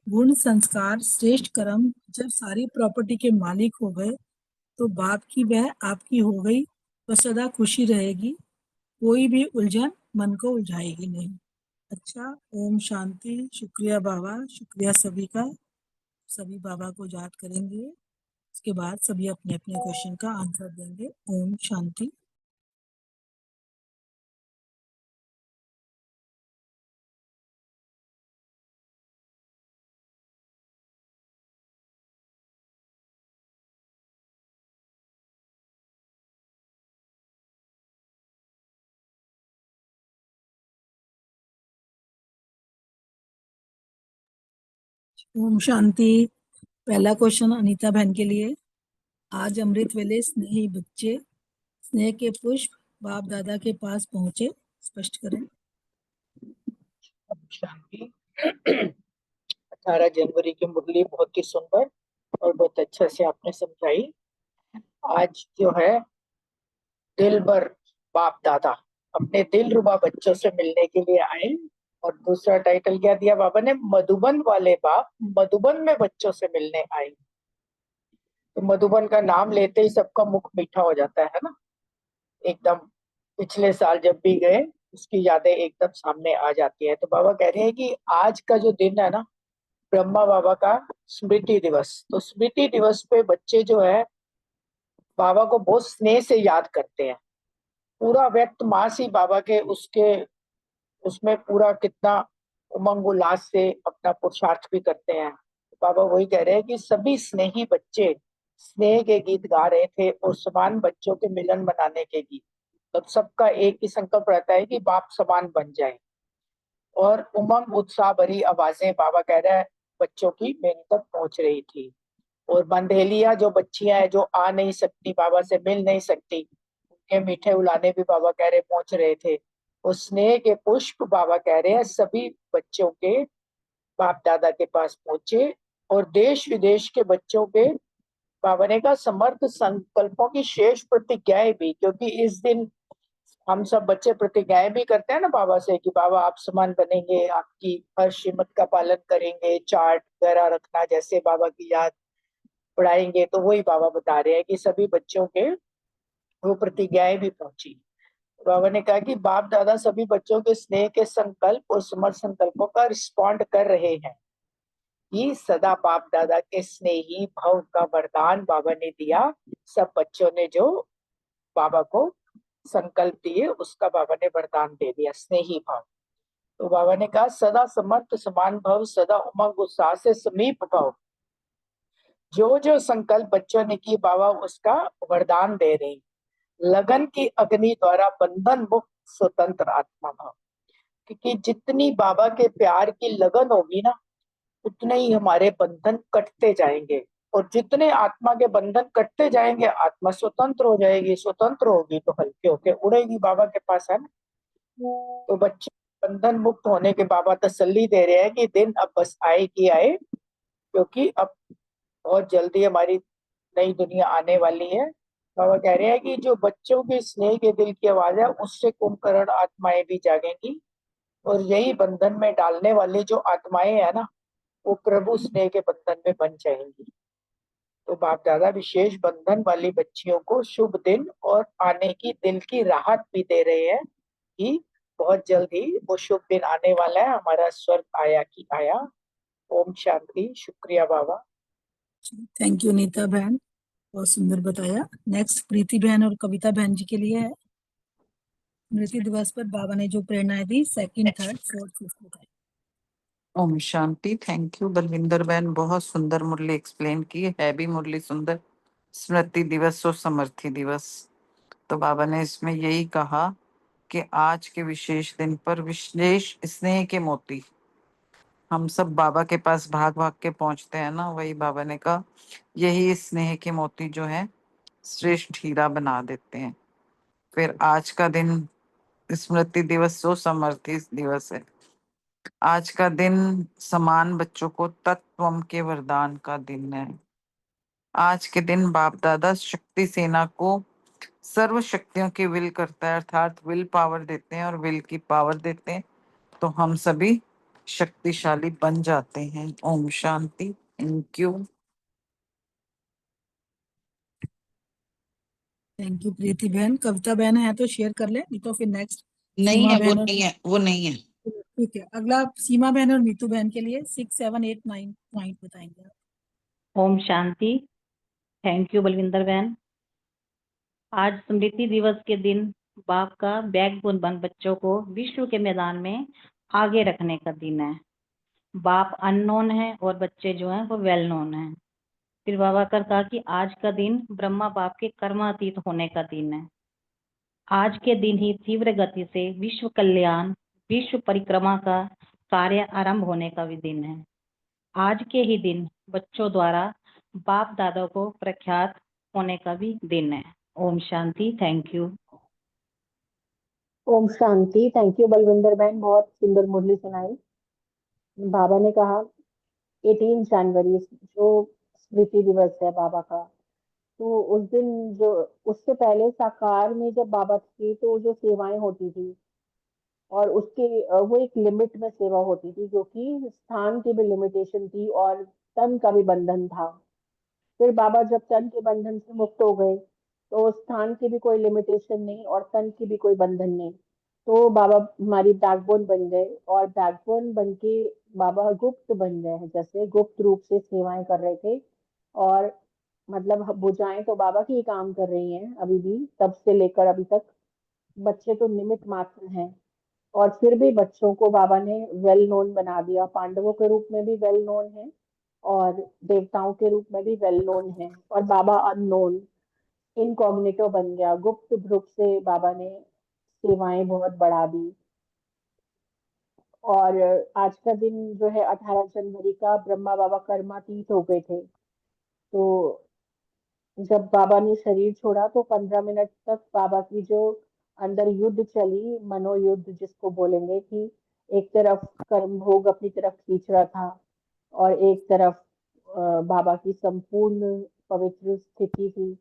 गुण संस्कार श्रेष्ठ कर्म। जब सारी प्रॉपर्टी के मालिक हो गए तो बाप की वह आपकी हो गई, तो सदा खुशी रहेगी। कोई भी उलझन मन को उलझाएगी नहीं। अच्छा, ओम शांति। शुक्रिया बाबा, शुक्रिया सभी का। सभी बाबा को याद करेंगे, उसके बाद सभी अपने अपने क्वेश्चन का आंसर देंगे। ओम शांति। ओम शांति। पहला क्वेश्चन अनीता बहन के लिए। आज अमृत वेले स्नेही बच्चे स्नेह के पुष्प बाप दादा के पास पहुंचे, स्पष्ट करें। शांति। 18 जनवरी की मुरली बहुत ही सुंदर और बहुत अच्छे से आपने समझाई। आज जो है दिल भर बाप दादा अपने दिल रुबा बच्चों से मिलने के लिए आए, और दूसरा टाइटल क्या दिया बाबा ने, मधुबन वाले बाप मधुबन में बच्चों से मिलने आए। तो मधुबन का नाम लेते ही सबका मुख मीठा हो जाता है ना, एकदम पिछले साल जब भी गए उसकी यादें एकदम सामने आ जाती है। तो बाबा कह रहे हैं कि आज का जो दिन है ना, ब्रह्मा बाबा का स्मृति दिवस, तो स्मृति दिवस पे बच्चे जो है बाबा को बहुत स्नेह से याद करते हैं। पूरा व्यक्त मास ही बाबा के उसमें पूरा कितना उमंग उल्लास से अपना पुरुषार्थ भी करते हैं। बाबा वही कह रहे हैं कि सभी स्नेही बच्चे स्नेह के गीत गा रहे थे और समान बच्चों के मिलन बनाने के गीत। तब सबका एक ही संकल्प रहता है कि बाप समान बन जाए, और उमंग उत्साह भरी आवाजें बाबा कह रहे हैं बच्चों की मेरे तक पहुंच रही थी। और बंदेलिया जो बच्चियां हैं जो आ नहीं सकती, बाबा से मिल नहीं सकती, उनके मीठे उलाने भी बाबा कह रहे पहुंच रहे थे। और स्नेह के पुष्प बाबा कह रहे हैं सभी बच्चों के बाप दादा के पास पहुंचे, और देश विदेश के बच्चों के बाबा ने कहा समर्थ संकल्पों की शेष प्रतिज्ञाएं भी, क्योंकि इस दिन हम सब बच्चे प्रतिज्ञाएं भी करते हैं ना बाबा से कि बाबा आप समान बनेंगे, आपकी हर श्रीमत का पालन करेंगे, चार्ट वगैरह रखना, जैसे बाबा की याद पढ़ाएंगे। तो वही बाबा बता रहे हैं कि सभी बच्चों के वो प्रतिज्ञाएं भी पहुंची। बाबा ने कहा कि बाप दादा सभी बच्चों के स्नेह के संकल्प और समर्थ संकल्पों का रिस्पॉन्ड कर रहे हैं। ये सदा बाप दादा के स्नेही भाव का वरदान बाबा ने दिया। सब बच्चों ने जो बाबा को संकल्प दिए उसका बाबा ने वरदान दे दिया, स्नेही भाव। तो बाबा ने कहा सदा समर्थ समान भाव, सदा उमंग उत्साह से समीप भाव। जो जो संकल्प बच्चों ने की बाबा उसका वरदान दे रहे हैं। लगन की अग्नि द्वारा बंधन मुक्त स्वतंत्र आत्मा भाव, क्योंकि जितनी बाबा के प्यार की लगन होगी ना, उतने ही हमारे बंधन कटते जाएंगे, और जितने आत्मा के बंधन कटते जाएंगे आत्मा स्वतंत्र हो जाएगी। स्वतंत्र होगी तो हल्के होके उड़ेगी बाबा के पास, है ना। तो बच्चे बंधन मुक्त होने के बाबा तसल्ली दे रहे हैं कि दिन अब बस आए कि आए, क्योंकि अब बहुत जल्दी हमारी नई दुनिया आने वाली है। बाबा कह रहे हैं कि जो बच्चों के स्नेह के दिल की आवाज है उससे कुंभकर्ण आत्माएं भी जागेंगी, और यही बंधन में डालने वाली जो आत्माएं है ना, वो प्रभु स्नेह के बंधन में बन जाएंगी। तो बाप दादा विशेष बंधन वाली बच्चियों को शुभ दिन और आने की दिल की राहत भी दे रहे हैं कि बहुत जल्द ही वो शुभ दिन आने वाला है, हमारा स्वर्ग आया की आया। ओम शांति। शुक्रिया बाबा। थैंक यू नीता बहन, बहुत सुंदर बताया। नेक्स्ट प्रीति बहन और कविता बहन जी के लिए है। स्मृति दिवस पर बाबा ने जो प्रेरणाएं दी, सेकंड, थर्ड, फोर्थ, फिफ्थ बताए। ओम शांति। थैंक यू बलविंदर बहन, बहुत सुंदर मुरली एक्सप्लेन की है भी मुरली सुंदर। स्मृति दिवस और समर्थी दिवस, तो बाबा ने इसमें यही कहा कि आज के विशेष दिन पर विशेष स्नेह के मोती, हम सब बाबा के पास भाग भाग के पहुंचते हैं ना, वही बाबा ने कहा यही स्नेह के मोती जो है श्रेष्ठ हीरा बना देते हैं। फिर आज का दिन स्मृति दिवस जो समर्थी दिवस है, आज का दिन समान बच्चों को तत्वम के वरदान का दिन है। आज के दिन बाप दादा शक्ति सेना को सर्व शक्तियों की विल करता है, अर्थात विल पावर देते हैं और विल की पावर देते हैं, तो हम सभी शक्तिशाली बन जाते हैं। ओम शांति। Thank you. Thank you Preeti बहन। कविता बहन है तो शेयर कर ले, नहीं तो फिर नेक्स्ट नहीं सीमा है, वो बहन और नहीं है, वो नहीं है। ठीक है, अगला सीमा बहन और नीतू बहन के लिए 6, 7, 8, 9 पॉइंट बताएंगे आप। ओम शांति। थैंक यू बलविंदर बहन। आज स्मृति दिवस के दिन बाप का बैकबोन बन बच्चों को विश्व के मैदान में आगे रखने का दिन है। बाप अननोन है और बच्चे जो हैं वो वेल नोन है। फिर बाबा कर कहा कि आज का दिन ब्रह्मा बाप के कर्मातीत होने का दिन है। आज के दिन ही तीव्र गति से विश्व कल्याण, विश्व परिक्रमा का कार्य आरंभ होने का भी दिन है। आज के ही दिन बच्चों द्वारा बाप दादा को प्रख्यात होने का भी दिन है। ओम शांति। Thank you. ओम शांति। थैंक यू बलविंदर बहन, बहुत सुंदर मुरली सुनाई। बाबा ने कहा 18 जनवरी जो स्मृति दिवस है बाबा का, तो उस दिन जो उससे पहले साकार में जब बाबा थे तो जो सेवाएं होती थी और उसके वो एक लिमिट में सेवा होती थी, जो कि स्थान की भी लिमिटेशन थी और तन का भी बंधन था। फिर बाबा जब तन के बंधन से मुक्त हो गए तो स्थान की भी कोई लिमिटेशन नहीं और तन की भी कोई बंधन नहीं, तो बाबा हमारी बैकबोन बन गए और बैकबोन बन के बाबा गुप्त बन गए हैं, जैसे गुप्त रूप से सेवाएं कर रहे थे। और मतलब भुजाएं तो बाबा की ही काम कर रही हैं अभी भी, तब से लेकर अभी तक। बच्चे तो निमित्त मात्र हैं और फिर भी बच्चों को बाबा ने वेल नोन बना दिया। पांडवों के रूप में भी वेल नोन है और देवताओं के रूप में भी वेल नोन है, और बाबा अननोन इनकॉग्निटो बन गया। गुप्त रूप से बाबा ने सेवाएं बहुत बढ़ा दी। और आज का दिन जो है 18 जनवरी का, ब्रह्मा बाबा कर्मातीत हो गए थे। तो जब बाबा ने शरीर छोड़ा तो 15 मिनट तक बाबा की जो अंदर युद्ध चली, मनोयुद्ध जिसको बोलेंगे, कि एक तरफ कर्म भोग अपनी तरफ खींच रहा था और एक तरफ बाबा की संपूर्ण पवित्र स्थिति थी।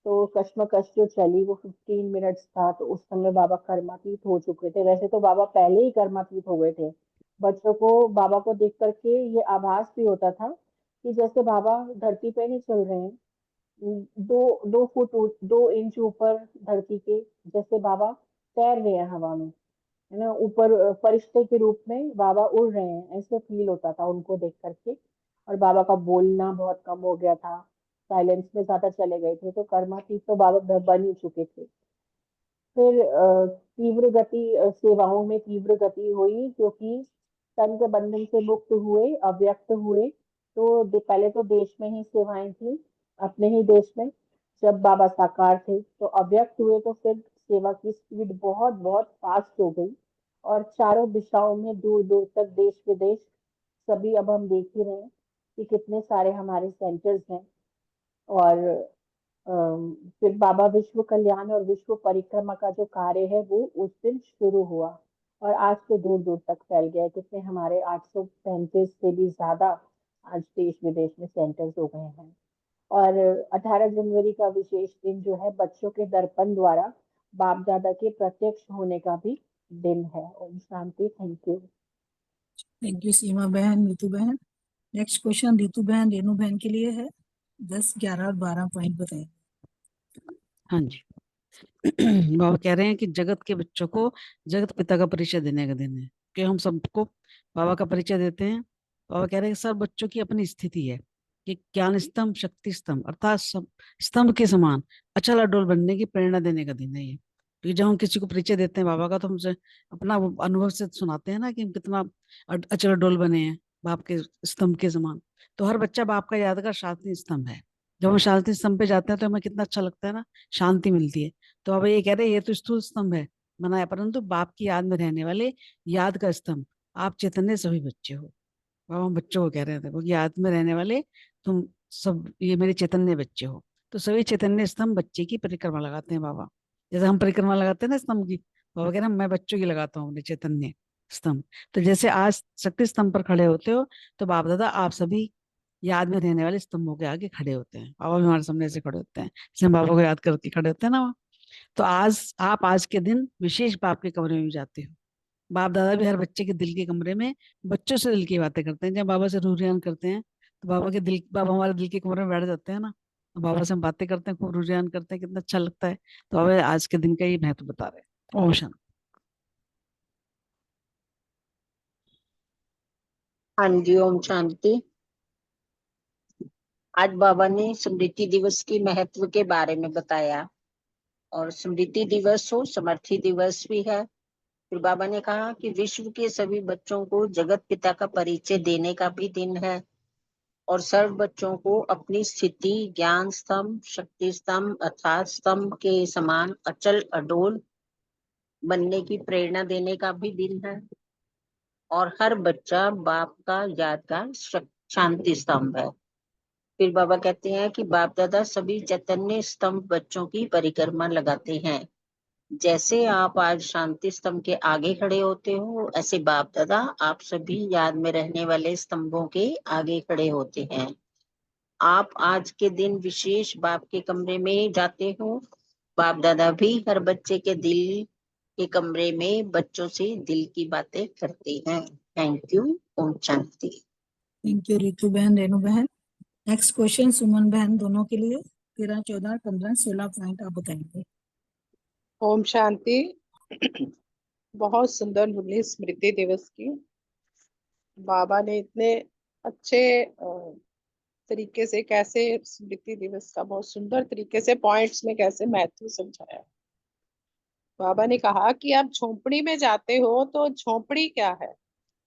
तो कश्मकश जो चली वो 15 मिनट्स था, तो उस समय बाबा कर्मातीत हो चुके थे। वैसे तो बाबा पहले ही कर्मातीत हो गए थे। बच्चों को बाबा को देख करके ये आभास भी होता था कि जैसे बाबा धरती पे नहीं चल रहे हैं, 2 इंच ऊपर धरती के, जैसे बाबा तैर रहे हैं हवा में, है ना, ऊपर फरिश्ते के रूप में बाबा उड़ रहे हैं, ऐसे फील होता था उनको देख करके। और बाबा का बोलना बहुत कम हो गया था, साइलेंस में ज्यादा चले गए थे, तो कर्मातीत तो बाबा बन ही चुके थे। फिर तीव्र गति सेवाओं में तीव्र गति हुई, क्योंकि तन के बंधन से मुक्त हुए, अव्यक्त हुए। तो पहले तो देश में ही सेवाएं थी, अपने ही देश में। जब बाबा साकार थे तो अव्यक्त हुए, तो फिर सेवा की स्पीड बहुत बहुत फास्ट हो गई और चारों दिशाओं में दूर दूर तक देश विदेश सभी, अब हम देख ही रहे हैं कि कितने सारे हमारे सेंटर्स हैं। और फिर बाबा विश्व कल्याण और विश्व परिक्रमा का जो कार्य है वो उस दिन शुरू हुआ और आज तो दूर दूर तक फैल गया है। कितने हमारे 835 से भी ज्यादा आज देश विदेश में सेंटर्स हो गए हैं। और 18 जनवरी का विशेष दिन जो है बच्चों के दर्पण द्वारा बाप दादा के प्रत्यक्ष होने का भी दिन है। ओम शांति। Thank you. Thank you Seema बहन, नीतू बहन। नेक्स्ट क्वेश्चन रितु बहन रेनू बहन के लिए है। 10, 11 और 12 पॉइंट बताएं। हाँ जी। बाबा कह रहे हैं कि जगत के बच्चों को जगत पिता का परिचय देने का दिन है, कि हम सबको बाबा का परिचय देते हैं। बाबा कह रहे हैं कि सब बच्चों की अपनी स्थिति है कि ज्ञान स्तंभ, शक्ति स्तंभ अर्थात सब स्तंभ के समान अचल अडोल बनने की प्रेरणा देने का दिन है ये। क्योंकि जब हम किसी को परिचय देते हैं बाबा का, तो हमसे अपना वो अनुभव से सुनाते हैं ना कि हम कितना अचल अडोल बने हैं बाप के स्तंभ के समान। तो हर बच्चा बाप का यादगार शांति स्तंभ है। जब हम शांति स्तंभ पे जाते हैं तो हमें कितना अच्छा लगता है ना, शांति मिलती है। तो अब ये कह रहे हैं ये तो स्थूल स्तंभ है बनाया, परंतु बाप की याद में रहने वाले याद का स्तंभ आप चैतन्य सभी बच्चे हो। बाबा हम बच्चों को कह रहे हैं, देखो याद में रहने वाले तुम सब ये मेरे चैतन्य बच्चे हो। तो सभी चैतन्य स्तंभ बच्चे की परिक्रमा लगाते हैं बाबा, जैसे हम परिक्रमा लगाते हैं ना स्तंभ की। बाबा कह रहे हैं मैं बच्चों की लगाता हूँ अपने चैतन्य स्तंभ। तो जैसे आज शक्ति स्तंभ पर खड़े होते हो, तो बाप दादा आप सभी याद में रहने वाले स्तंभों के आगे खड़े होते हैं। बाबा भी हमारे सामने ऐसे खड़े होते हैं, जैसे हम बाबा को याद करके खड़े होते हैं ना। तो आज के दिन विशेष बाप के कमरे में जाते हो। बाप दादा भी हर बच्चे के दिल के कमरे में बच्चों से दिल की बातें करते हैं। जब बाबा से रूरियान करते हैं तो बाबा हमारे दिल के कमरे में बैठ जाते हैं ना, तो बाबा से हम बातें करते हैं, खूब रूरियान करते हैं, कितना अच्छा लगता है। तो बाबा आज के दिन का ये महत्व बता रहे हैं। ओम शांति। हाँ जी, ओम शांति। आज बाबा ने स्मृति दिवस की महत्व के बारे में बताया, और स्मृति दिवस हो समर्थी दिवस भी है। फिर बाबा ने कहा कि विश्व के सभी बच्चों को जगत पिता का परिचय देने का भी दिन है, और सर्व बच्चों को अपनी स्थिति ज्ञान स्तंभ, शक्ति स्तंभ अर्थात स्तंभ के समान अचल अडोल बनने की प्रेरणा देने का भी दिन है, और हर बच्चा बाप का यादगार शांति स्तंभ है। फिर बाबा कहते हैं कि बाप दादा सभी चैतन्य स्तंभ बच्चों की परिक्रमा लगाते हैं। जैसे आप आज शांति स्तंभ के आगे खड़े होते हो, ऐसे बाप दादा आप सभी याद में रहने वाले स्तंभों के आगे खड़े होते हैं। आप आज के दिन विशेष बाप के कमरे में जाते हो। बाप दादा भी हर बच्चे के दिल के कमरे में बच्चों से दिल की बातें करते हैं। Thank you. ओम शांति। थैंक यू रितु बहन रेनू बहन। नेक्स्ट क्वेश्चन सुमन बहन दोनों के लिए। 13, 14, 15, 16 पॉइंट आप बताएंगे। ओम शांति। बहुत सुंदर मुरली स्मृति दिवस की। बाबा ने इतने अच्छे तरीके से कैसे स्मृति दिवस का बहुत सुंदर तरीके से पॉइंट्स में कैसे महत्व समझाया। बाबा ने कहा कि आप झोपड़ी में जाते हो तो झोपड़ी क्या है,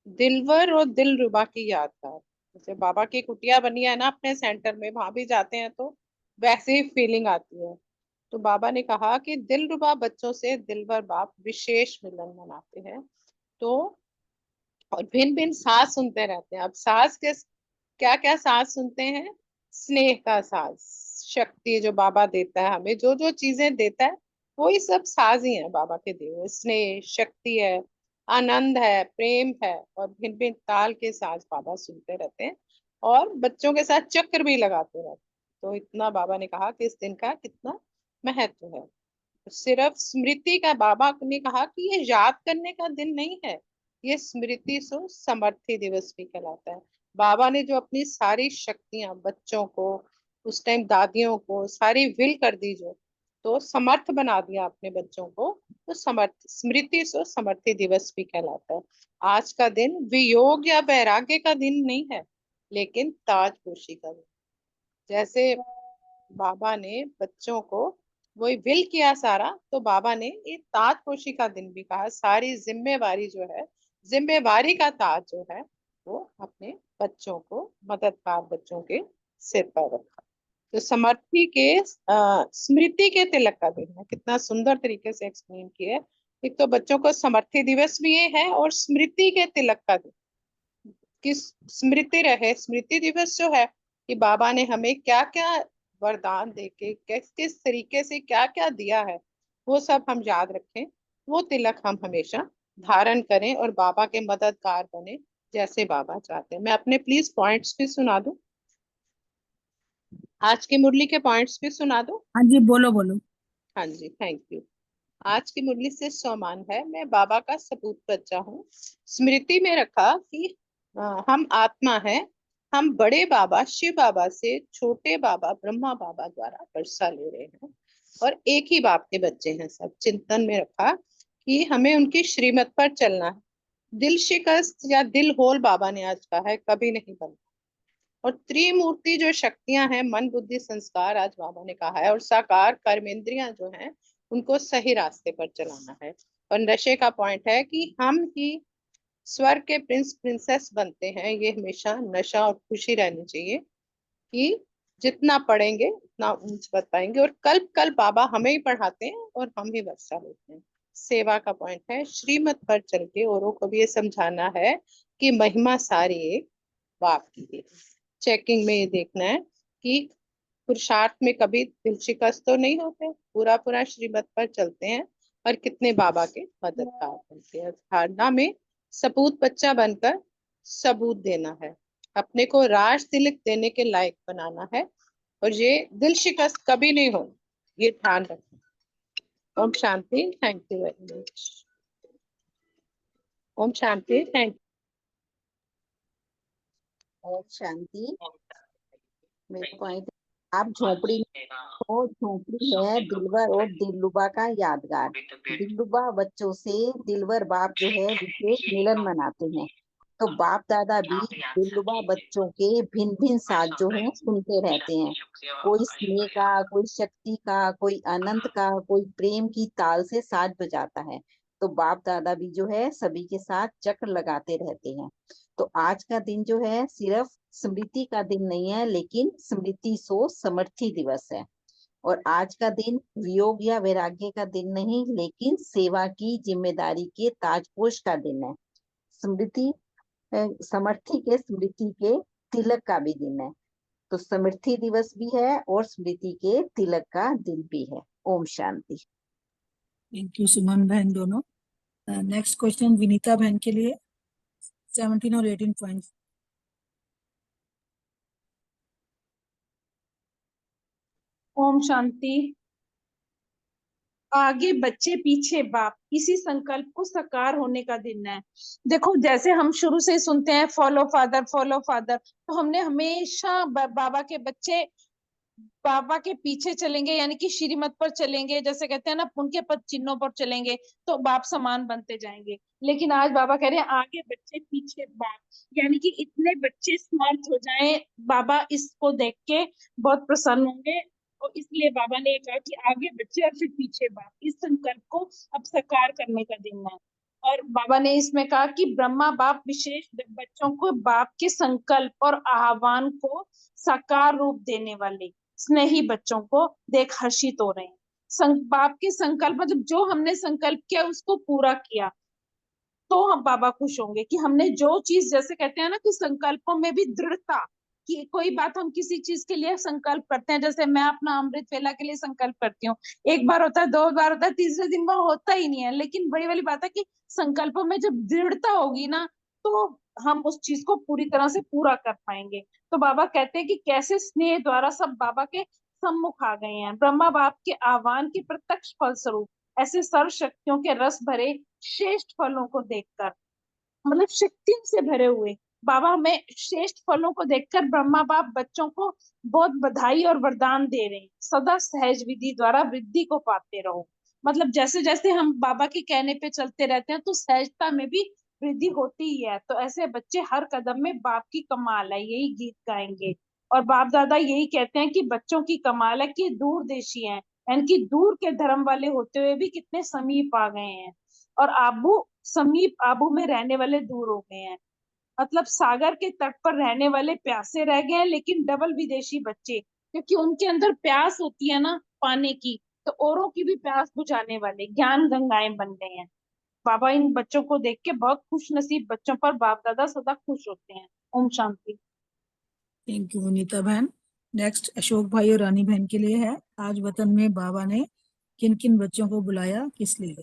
दिलवर और दिलरुबा की यादगार। जैसे बाबा की कुटिया बनी है ना अपने सेंटर में, वहां भी जाते हैं तो वैसे ही फीलिंग आती है। तो बाबा ने कहा कि दिलरुबा बच्चों से दिलवर बाप विशेष मिलन मनाते हैं। तो और भिन्न भिन्न साज सुनते रहते हैं। अब साज के क्या क्या साज सुनते हैं, स्नेह का साज, शक्ति जो बाबा देता है हमें, जो जो चीजें देता है वही सब साज ही है बाबा के दिए हुए। स्नेह, शक्ति है, आनंद है, प्रेम है, और भिन्न भिन्न ताल के साज बाबा सुनते रहते हैं, और बच्चों के साथ चक्र भी लगाते रहते हैं। तो इतना बाबा ने कहा कि इस दिन का कितना महत्व है। सिर्फ स्मृति का, बाबा ने कहा कि ये याद करने का दिन नहीं है, ये स्मृति सो समर्थी दिवस भी कहलाता है। बाबा ने जो अपनी सारी शक्तियां बच्चों को, उस टाइम दादियों को सारी विल कर दी, जो तो समर्थ बना दिया अपने बच्चों को, तो समर्थ स्मृति सो समर्थी दिवस भी कहलाता है। आज का दिन वियोग या वैराग्य का दिन नहीं है, लेकिन ताजपोशी का दिन। जैसे बाबा ने बच्चों को वही विल किया सारा, तो बाबा ने ये ताजपोशी का दिन भी कहा। सारी जिम्मेवारी जो है, जिम्मेवारी का ताज जो है, वो अपने बच्चों को, मददगार बच्चों के सिर पर रखा। तो समर्थी के स्मृति के तिलक का दिन है। कितना सुंदर तरीके से एक्सप्लेन किया है। एक तो बच्चों को समर्थी दिवस भी ये है, और स्मृति के तिलक का दिन, कि स्मृति रहे। स्मृति दिवस जो है कि बाबा ने हमें क्या क्या वरदान देके, किस किस तरीके से क्या क्या दिया है, वो सब हम याद रखें। वो तिलक हम हमेशा धारण करें और बाबा के मददगार बने, जैसे बाबा चाहते हैं। मैं अपने प्लीज पॉइंट्स भी सुना दूं, आज की मुरली के पॉइंट्स भी सुना दूं। हाँ जी, बोलो बोलो। हाँ जी, थैंक यू। आज की मुरली से सम्मान है, मैं बाबा का सपूत बच्चा हूँ। स्मृति में रखा कि हम आत्मा है, हम बड़े बाबा शिव बाबा से छोटे बाबा ब्रह्मा बाबा द्वारा वर्षा ले रहे हैं और एक ही बाप के बच्चे हैं सब। चिंतन में रखा कि हमें उनकी श्रीमत पर चलना है। दिल शिकस्त या दिल होल बाबा ने आज कहा है कभी नहीं बनता। और त्रिमूर्ति जो शक्तियां हैं, मन बुद्धि संस्कार, आज बाबा ने कहा है, और साकार कर्मेंद्रियां जो हैं उनको सही रास्ते पर चलाना है। और नशे का पॉइंट है कि हम ही स्वर्ग के प्रिंस प्रिंसेस बनते हैं। ये हमेशा नशा और खुशी रहनी चाहिए कि जितना पढ़ेंगे उतना ऊंच बन पाएंगे। और कल्प कल्प बाबा हमें ही पढ़ाते हैं और हम ही वर्षा लेते हैं। सेवा का पॉइंट है श्रीमत पर चल के औरों को भी ये समझाना है कि महिमा सारी एक बाप की है। चेकिंग में ये देखना है कि पुरुषार्थ में कभी दिल शिकस्त तो नहीं होते, पूरा पूरा श्रीमत पर चलते हैं और कितने बाबा के मददगार बनते हैं। धारणा में सपूत बच्चा बनकर सबूत देना है, अपने को राज तिलक देने के लायक बनाना है और ये दिल शिकस्त कभी नहीं हो, ये ध्यान रखना। ओम शांति। Thank you very much. ओम शांति। थैंक ओम शांति। मेरा पॉइंट, आप झोपड़ी में हो, झोपड़ी है दिलवर और दिलरुबा का यादगार। दिलरुबा बच्चों से दिलवर बाप जो है विशेष मिलन मनाते हैं। तो बाप दादा भी दिलरुबा बच्चों के भिन्न भिन्न साज जो है सुनते रहते हैं। कोई स्नेह का, कोई शक्ति का, कोई अनंत का, कोई प्रेम की ताल से साज बजाता है। तो बाप दादा भी जो है सभी के साथ चक्र लगाते रहते हैं। तो आज का दिन जो है सिर्फ स्मृति का दिन नहीं है, लेकिन स्मृति सो समर्थी दिवस है। और आज का दिन वियोग या वैराग्य का दिन नहीं, लेकिन सेवा की जिम्मेदारी के ताजपोश का दिन है। स्मृति समर्थी के स्मृति के तिलक का भी दिन है। तो समर्थी दिवस भी है और स्मृति के तिलक का दिन भी है। ओम शांति। थैंक यू सुमन बहन दोनों। नेक्स्ट क्वेश्चन विनीता बहन के लिए 17 और 18 पॉइंट्स। ओम शांति। आगे बच्चे पीछे बाप, इसी संकल्प को साकार होने का दिन है। देखो जैसे हम शुरू से ही सुनते हैं फॉलो फादर फॉलो फादर, तो हमने हमेशा बाबा के बच्चे बाबा के पीछे चलेंगे, यानी कि श्रीमत पर चलेंगे, जैसे कहते हैं ना उनके पद चिन्हों पर चलेंगे तो बाप समान बनते जाएंगे। लेकिन आज बाबा कह रहे हैं आगे बच्चे पीछे बाप, यानी कि इतने बच्चे स्मार्ट हो जाएं, बाबा इसको देख के बहुत प्रसन्न होंगे। और इसलिए बाबा ने कहा कि आगे बच्चे और फिर पीछे बाप, इस संकल्प को अब साकार करने का दिन है। और बाबा ने इसमें कहा कि ब्रह्मा बाप विशेष बच्चों को बाप के संकल्प और आह्वान को साकार रूप देने वाले स्नेही बच्चों को देख हर्षित हो रहे हैं। बाप के संकल्प मतलब जो हमने संकल्प किया उसको पूरा किया तो हम बाबा खुश होंगे कि हमने जो चीज, जैसे कहते हैं ना कि संकल्पों में भी दृढ़ता, कि कोई बात हम किसी चीज के लिए संकल्प करते हैं, जैसे मैं अपना अमृत वेला के लिए संकल्प करती हूँ, एक बार होता है, दो बार होता है, तीसरे दिन वो होता ही नहीं है। लेकिन बड़ी वाली बात है कि संकल्पों में जब दृढ़ता होगी ना तो हम उस चीज को पूरी तरह से पूरा कर पाएंगे। तो बाबा कहते हैं कि कैसे स्नेह द्वारा सब बाबा के सम्मुख आ गए हैं। ब्रह्मा बाप के आह्वान के प्रत्यक्ष फल स्वरूप ऐसे सर्व शक्तियों के रस भरे श्रेष्ठ फलों को देखकर, मतलब शक्तियों से भरे हुए बाबा में श्रेष्ठ फलों को देखकर ब्रह्मा बाप बच्चों को बहुत बधाई और वरदान दे रहे हैं। सदा सहज विधि द्वारा वृद्धि को पाते रहो। मतलब जैसे जैसे हम बाबा के कहने पे चलते रहते हैं तो सहजता में भी वृद्धि होती ही है। तो ऐसे बच्चे हर कदम में बाप की कमाल है, यही गीत गाएंगे। और बाप दादा यही कहते हैं कि बच्चों की कमाल है कि दूरदेशी हैं, यानी कि दूर के धर्म वाले होते हुए भी कितने समीप आ गए हैं। और आबू समीप आबू में रहने वाले दूर हो गए हैं। मतलब सागर के तट पर रहने वाले प्यासे रह गए हैं, लेकिन डबल विदेशी बच्चे, क्योंकि उनके अंदर प्यास होती है ना पाने की, तो औरों की भी प्यास बुझाने वाले ज्ञान गंगाएं बन गए हैं। बाबा इन बच्चों को देख के बहुत खुश नसीब बच्चों पर बाप दादा सदा खुश होते हैं। ओम शांति। थैंक यू विनीता बहन। नेक्स्ट अशोक भाई और रानी बहन के लिए है, आज वतन में बाबा ने किन किन बच्चों को बुलाया, किस लिए।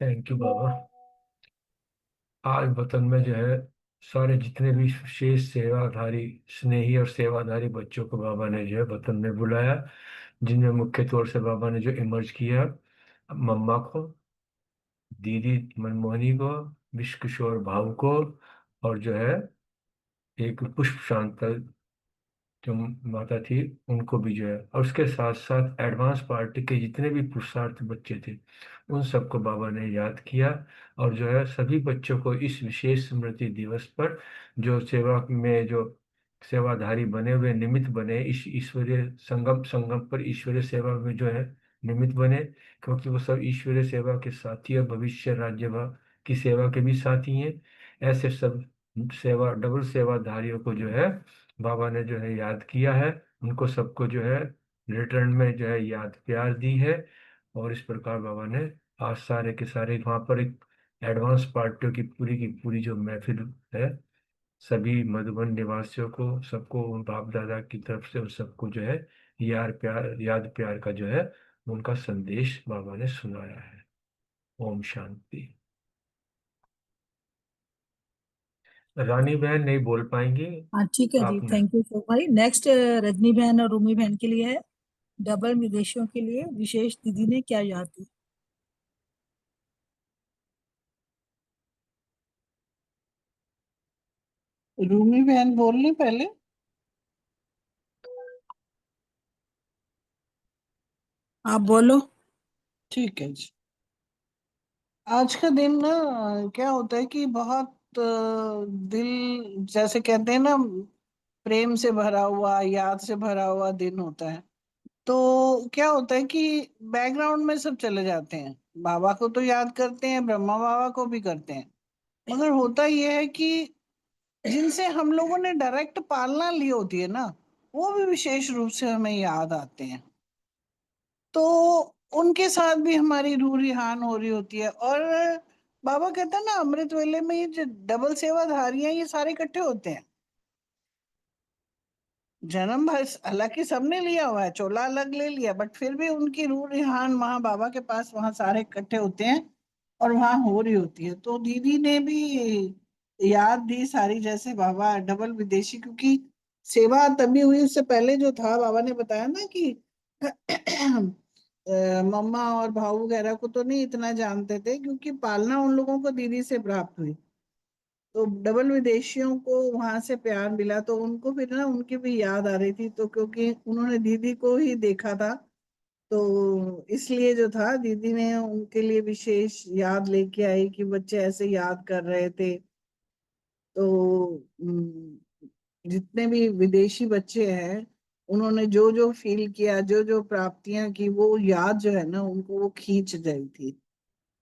थैंक यू बाबा। आज वतन में जो है सारे जितने भी शेष सेवाधारी स्नेही और सेवाधारी बच्चों को बाबा ने जो है वतन में बुलाया, जिनमें मुख्य तौर से बाबा ने जो इमर्ज किया, मम्मा को, दीदी मनमोहनी को, विश्व किशोर भाऊ को, और जो है एक पुष्प शांता जो माता थी उनको भी जो है, और उसके साथ साथ एडवांस पार्टी के जितने भी पुरुषार्थ बच्चे थे उन सबको बाबा ने याद किया। और जो है सभी बच्चों को इस विशेष स्मृति दिवस पर जो सेवा में जो सेवाधारी बने हुए निमित्त बने, इस ईश्वरीय संगम संगम पर ईश्वरीय सेवा में जो है निमित्त बने, क्योंकि वो सब ईश्वरीय सेवा के साथी और भविष्य राज्य की सेवा के भी साथी हैं। ऐसे सब सेवा डबल सेवाधारियों को जो है बाबा ने जो है याद किया है, उनको सबको जो है रिटर्न में जो है याद प्यार दी है। और इस प्रकार बाबा ने आज सारे के सारे वहाँ पर एक एडवांस पार्टियों की पूरी जो महफिल है, सभी मधुबन निवासियों को सबको उन बाप दादा की तरफ से उन सबको जो है याद प्यार का जो है उनका संदेश बाबा ने सुनाया है। ओम शांति। रानी बहन नहीं बोल पाएंगी। हाँ ठीक है जी, आप थैंक यू सो भाई। नेक्स्ट रजनी बहन और रूमी बहन के लिए है, डबल विदेशियों के लिए विशेष दीदी ने क्या याद की। रूमी बहन बोल ली पहले। आप बोलो। ठीक है जी। आज का दिन ना क्या होता है कि बहुत दिल जैसे कहते हैं ना, प्रेम से भरा हुआ, याद से भरा हुआ दिन होता है। तो क्या होता है कि बैकग्राउंड में सब चले जाते हैं, बाबा को तो याद करते हैं, ब्रह्मा बाबा को भी करते हैं, मगर होता यह है कि जिनसे हम लोगों ने डायरेक्ट पालना ली होती है ना, वो भी विशेष रूप से हमें याद आते हैं। तो उनके साथ भी हमारी रूह रिहान हो रही होती है। और बाबा कहते हैं ना, अमृत वेले में ये जो डबल सेवाधारी हैं, ये सारे इकट्ठे होते हैं। जन्म भर हालांकि सबने लिया हुआ है, चोला अलग ले लिया, बट फिर भी उनकी रूह रिहान वहां बाबा के पास वहां सारे इकट्ठे होते हैं और वहां हो रही होती है। तो दीदी ने भी याद दी सारी, जैसे बाबा डबल विदेशी, क्योंकि सेवा तभी हुई, उससे पहले जो था बाबा ने बताया ना कि मम्मा और भाऊ वगैरह को तो नहीं इतना जानते थे, क्योंकि पालना उन लोगों को दीदी से प्राप्त हुई। तो डबल विदेशियों को वहां से प्यार मिला, तो उनको फिर ना उनकी भी याद आ रही थी। तो क्योंकि उन्होंने दीदी को ही देखा था, तो इसलिए जो था दीदी ने उनके लिए विशेष याद लेके आई कि बच्चे ऐसे याद कर रहे थे। तो जितने भी विदेशी बच्चे हैं, उन्होंने जो जो फील किया, जो जो प्राप्तियां की, वो याद जो है ना उनको वो खींच रही थी।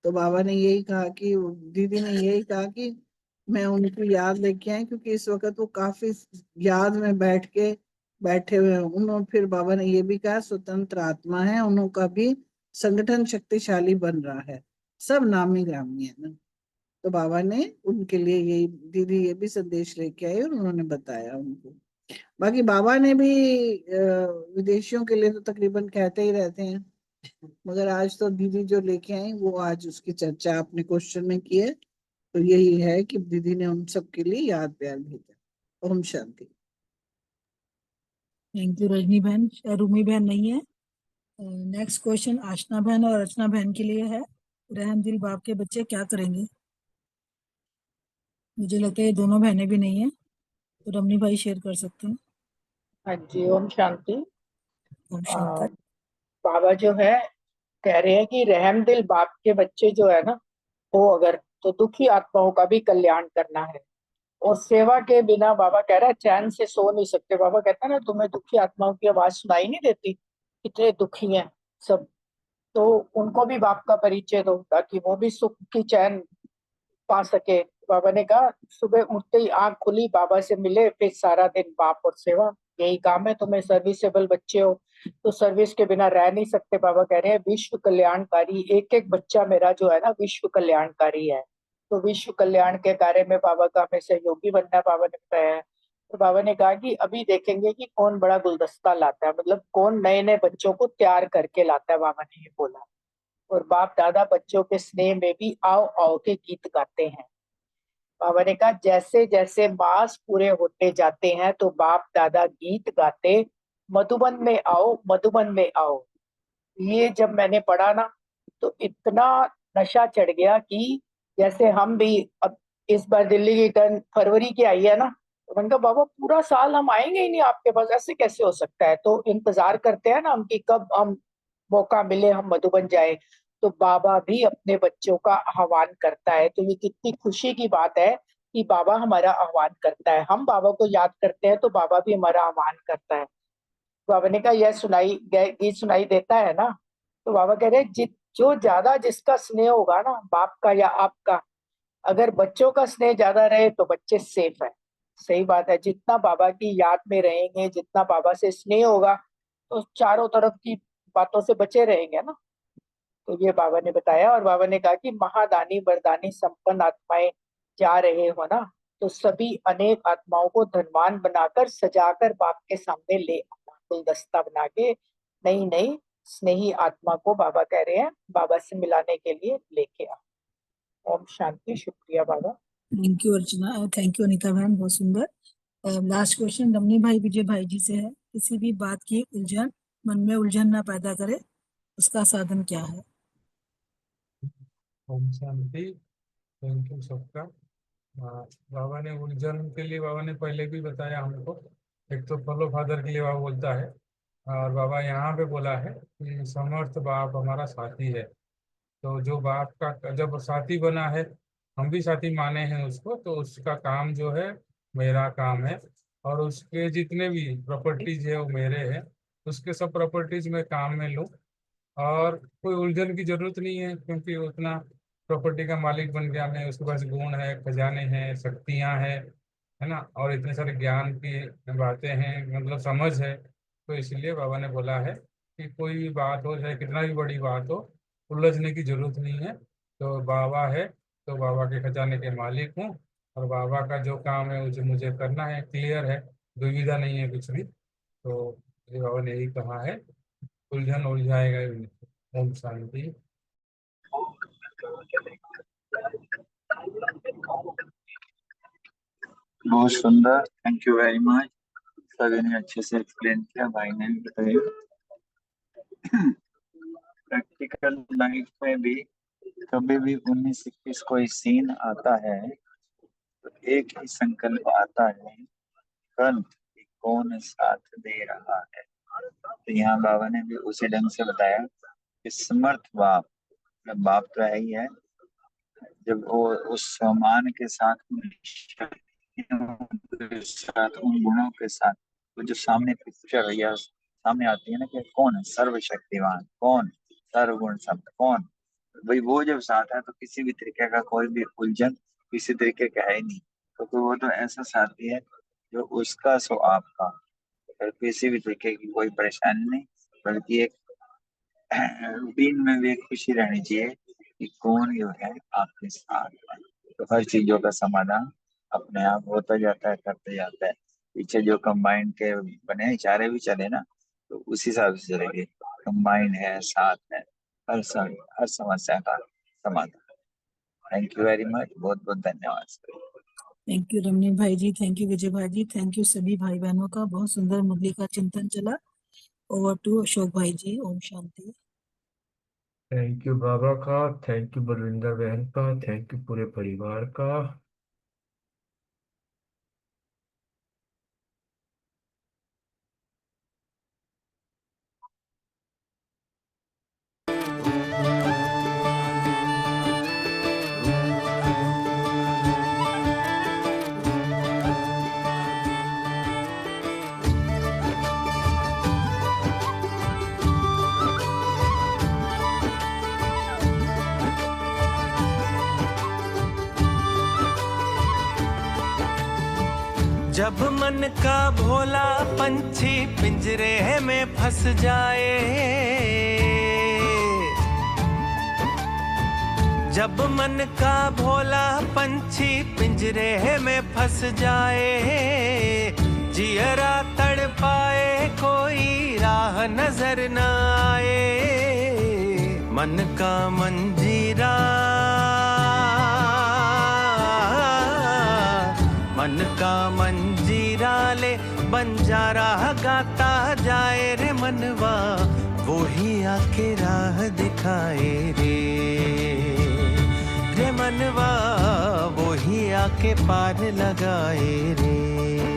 तो बाबा ने यही कहा कि दीदी ने यही कहा कि मैं उनकी याद लेके आई, क्योंकि इस वक्त वो काफी याद में बैठे हुए हैं। उन्होंने फिर बाबा ने ये भी कहा स्वतंत्र आत्मा है, उनका भी संगठन शक्तिशाली बन रहा है, सब नामी ग्रामी है ना। तो बाबा ने उनके लिए यही, दीदी ये भी संदेश लेके आई और उन्होंने बताया उनको। बाकी बाबा ने भी विदेशियों के लिए तो तकरीबन कहते ही रहते हैं, मगर आज तो दीदी जो लेके आई वो आज उसकी चर्चा आपने क्वेश्चन में की है। तो यही है कि दीदी ने उन सब के लिए याद प्यार भेजा। ओम शांति। थैंक यू रजनी बहन। रूमी बहन नहीं है। नेक्स्ट क्वेश्चन आशना बहन और रचना बहन के लिए है, रहम दिल बाप के बच्चे क्या करेंगे। मुझे लगता है ये दोनों बहनें भी नहीं है, तो रमनी भाई शेयर कर सकते हैं। हाँ जी, ओम शांति। ओम शांति। बाबा जो है कह रहे हैं कि रहमदिल बाप के बच्चे जो है ना, वो अगर तो दुखी आत्माओं का भी कल्याण करना है। और सेवा के बिना बाबा कह रहा है चैन से सो नहीं सकते। बाबा कहता है ना, तुम्हें दुखी आत्माओं की आवाज सुनाई नहीं देती, कितने दुखी हैं सब, तो उनको भी बाप का परिचय दो ताकि वो भी सुख की चैन पा सके। बाबा ने कहा सुबह उठते ही आंख खुली बाबा से मिले, फिर सारा दिन बाप और सेवा, यही काम है। तुम्हें सर्विसेबल बच्चे हो तो सर्विस के बिना रह नहीं सकते। बाबा कह रहे हैं विश्व कल्याणकारी, एक एक बच्चा मेरा जो है ना विश्व कल्याणकारी है। तो विश्व कल्याण के कार्य में बाबा का हमें सहयोगी बनना बाबा ने बताया है। तो बाबा ने कहा कि अभी देखेंगे कि कौन बड़ा गुलदस्ता लाता है, मतलब कौन नए नए बच्चों को तैयार करके लाता है, बाबा ने ये बोला। और बाप दादा बच्चों के स्नेह में भी आओ आओ के गीत गाते हैं। बाबा ने कहा जैसे जैसे मास पूरे होते जाते हैं तो बाप दादा गीत गाते, मधुबन में आओ मधुबन में आओ। ये जब मैंने पढ़ा ना तो इतना नशा चढ़ गया कि जैसे हम भी अब इस बार दिल्ली की टर्न फरवरी की आई है ना, तो मैंने कहा बाबा पूरा साल हम आएंगे ही नहीं आपके पास, ऐसे कैसे हो सकता है? तो इंतजार करते हैं ना हम कि कब हम मौका मिले हम मधुबन जाए। तो बाबा भी अपने बच्चों का आह्वान करता है। तो ये कितनी खुशी की बात है कि बाबा हमारा आह्वान करता है, हम बाबा को याद करते हैं तो बाबा भी हमारा आह्वान करता है। बाबा ने कहा यह गीत सुनाई देता है ना? तो बाबा कह रहे हैं जो ज्यादा जिसका स्नेह होगा ना, बाप का या आपका, अगर बच्चों का स्नेह ज्यादा रहे तो बच्चे सेफ है। सही बात है, जितना बाबा की याद में रहेंगे, जितना बाबा से स्नेह होगा, तो चारों तरफ की बातों से बचे रहेंगे ना। तो ये बाबा ने बताया। और बाबा ने कहा कि महादानी वरदानी संपन्न आत्माएं जा रहे हो ना, तो सभी अनेक आत्माओं को धनवान बनाकर सजाकर बाप के सामने ले आना, गुलदस्ता बना के नई नई स्नेही आत्मा को बाबा कह रहे हैं बाबा से मिलाने के लिए लेके आ। ओम शांति। शुक्रिया बाबा। Thank you Archana, thank you Anita बहन, बहुत सुंदर। लास्ट क्वेश्चन रमनी भाई विजय भाई जी से है। किसी भी बात की उलझन, मन में उलझन ना पैदा करे, उसका साधन क्या है? ओम शांति। थैंक यू सबका। बाबा ने उलझन के लिए बाबा ने पहले भी बताया हमको। एक तो फॉलो फादर के लिए बाबा बोलता है, और बाबा यहाँ पे बोला है कि समर्थ बाप हमारा साथी है। तो जो बाप का जब साथी बना है, हम भी साथी माने हैं उसको, तो उसका काम जो है मेरा काम है, और उसके जितने भी प्रॉपर्टीज है वो मेरे हैं। उसके सब प्रॉपर्टीज मैं काम में लूँ, और कोई उलझन की जरूरत नहीं है, क्योंकि उतना प्रॉपर्टी का मालिक बन गया मैं। उसके पास गुण है, खजाने हैं, शक्तियाँ हैं, है ना, और इतने सारे ज्ञान की बातें हैं, मतलब समझ है। तो इसलिए बाबा ने बोला है कि कोई भी बात हो, चाहे कितना भी बड़ी बात हो, उलझने की जरूरत नहीं है। तो बाबा है तो बाबा के खजाने के मालिक हूँ, और बाबा का जो काम है उसे मुझे करना है। क्लियर है, दुविधा नहीं है कुछ भी। तो ये बाबा ने यही कहा है, उलझन उलझाएगा ही नहीं। ओम शांति। बहुत सुंदर, थैंक यू वेरी मच। सभी ने अच्छे से एक्सप्लेन किया, भाई ने भी बताया। प्रैक्टिकल लाइफ में भी कभी भी 1921 कोई सीन आता है तो एक ही संकल्प आता है, कल कौन साथ दे रहा है। तो यहाँ बाबा ने भी उसी ढंग से बताया कि समर्थ बाप, बाप तो है ही है, जब वो उस सम्मान के साथ उन गुणों के साथ वो जो सामने पिक्चर या सामने आती है ना कि कौन है सर्वशक्तिवान, कौन सर्वगुण शब्द, कौन, भाई वो जब साथ है तो किसी भी तरीके का कोई भी उलझन किसी तरीके का है ही नहीं। तो वो तो ऐसा साथी है जो उसका सो आपका, फिर किसी भी तरीके की कोई परेशानी नहीं, बल्कि एक रूटीन में भी एक खुशी रहनी चाहिए कि कौन जो है आपके साथ है। तो हर चीजों का समाधान अपने आप होता जाता है, करते जाता है। पीछे जो कंबाइंड के बने इशारे भी चले ना, तो उसी हिसाब से चलेंगे। कंबाइंड है, साथ है, हर समस्या का समाधान। थैंक यू वेरी मच, बहुत बहुत धन्यवाद। थैंक यू रमनी भाई जी, थैंक यू विजय भाई जी, थैंक यू सभी भाई बहनों का। बहुत सुंदर मुरली का चिंतन चला। ओवर टू अशोक भाई जी। ओम शांति। थैंक यू बाबा का, थैंक यू बलविंदर बहन का, थैंक यू पूरे परिवार का। जब मन का भोला पंछी पिंजरे में फंस जाए, जब मन का भोला पंछी पिंजरे में फंस जाए, जियरा तड़पाए कोई राह नजर न आए, मन का मंजीरा, मन का मंजीरा ले बंजारा गाता जाए रे मनवा, वो ही आके राह दिखाए रे मनवा, वो ही आके पार लगाए रे।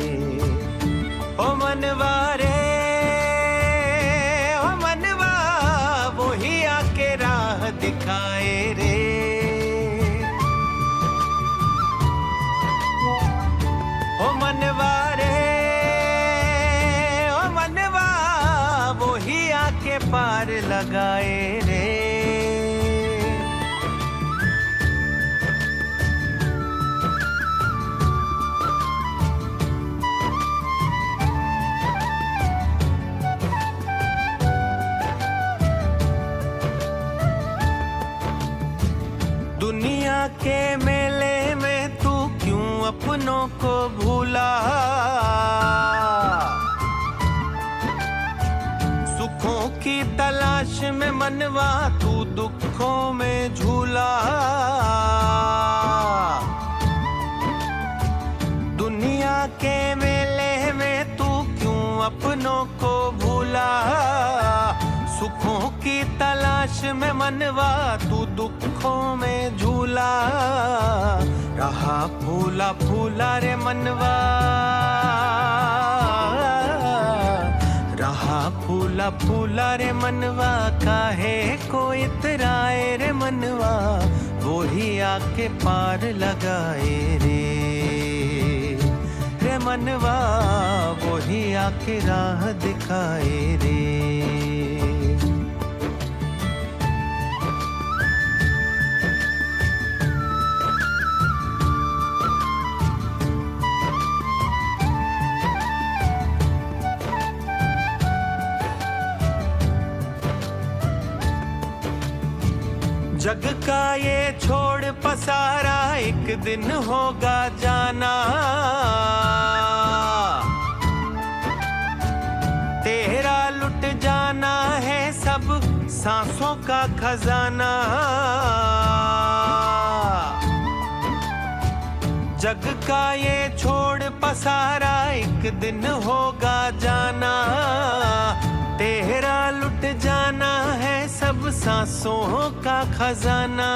मनवा रे ओ मनवा वो ही आके पार लगाए रे। दुनिया के मेले में तू क्यों अपनों को भूला, सुखों की तलाश में मनवा तू दुखों में झूला। दुनिया के मेले में तू क्यों अपनों को भूला, सुखों की तलाश में मनवा तू दुखों में झूला। रहा फूला फूला रे मनवा, रहा फूला फूला रे मनवा, काहे को इतराए रे मनवा, वो ही आके पार लगाए रे। रे मनवा वो ही आके राह दिखाए रे। जग का ये छोड़ पसारा एक दिन होगा जाना, तेरा लुट जाना है सब सांसों का खजाना। जग का ये छोड़ पसारा एक दिन होगा जाना, तेरा लुट जाना है सब सांसों का खजाना।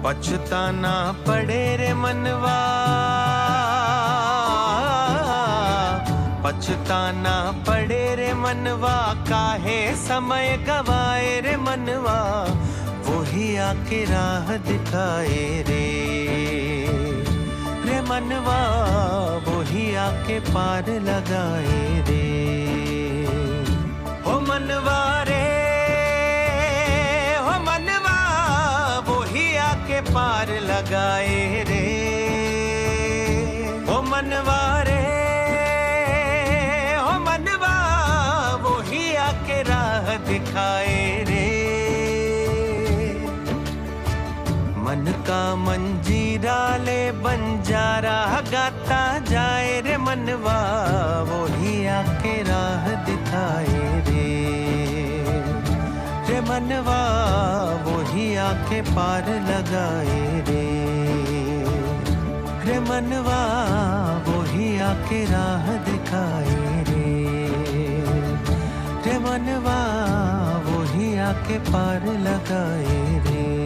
पछताना पड़े रे मनवा, पछताना पड़े रे मनवा, काहे समय गवाए रे मनवा, वो ही आके राह दिखाए रे। रे मनवा वो ही आके पार लगाए रे। हो मनवा रे हो मनवा वो ही आके पार लगाए रे। हो मनवा रे हो मनवा वो ही आके राह दिखाए रे। मन का मंजीरा ले बंजारा गाता जाए रे मनवा, वो ही आके राह दिखाए रे। रे मनवा वो ही आके पार लगाए रे। रे मनवा वो ही आके राह दिखाए रे। रे मनवा वो ही आके पार लगाए रे।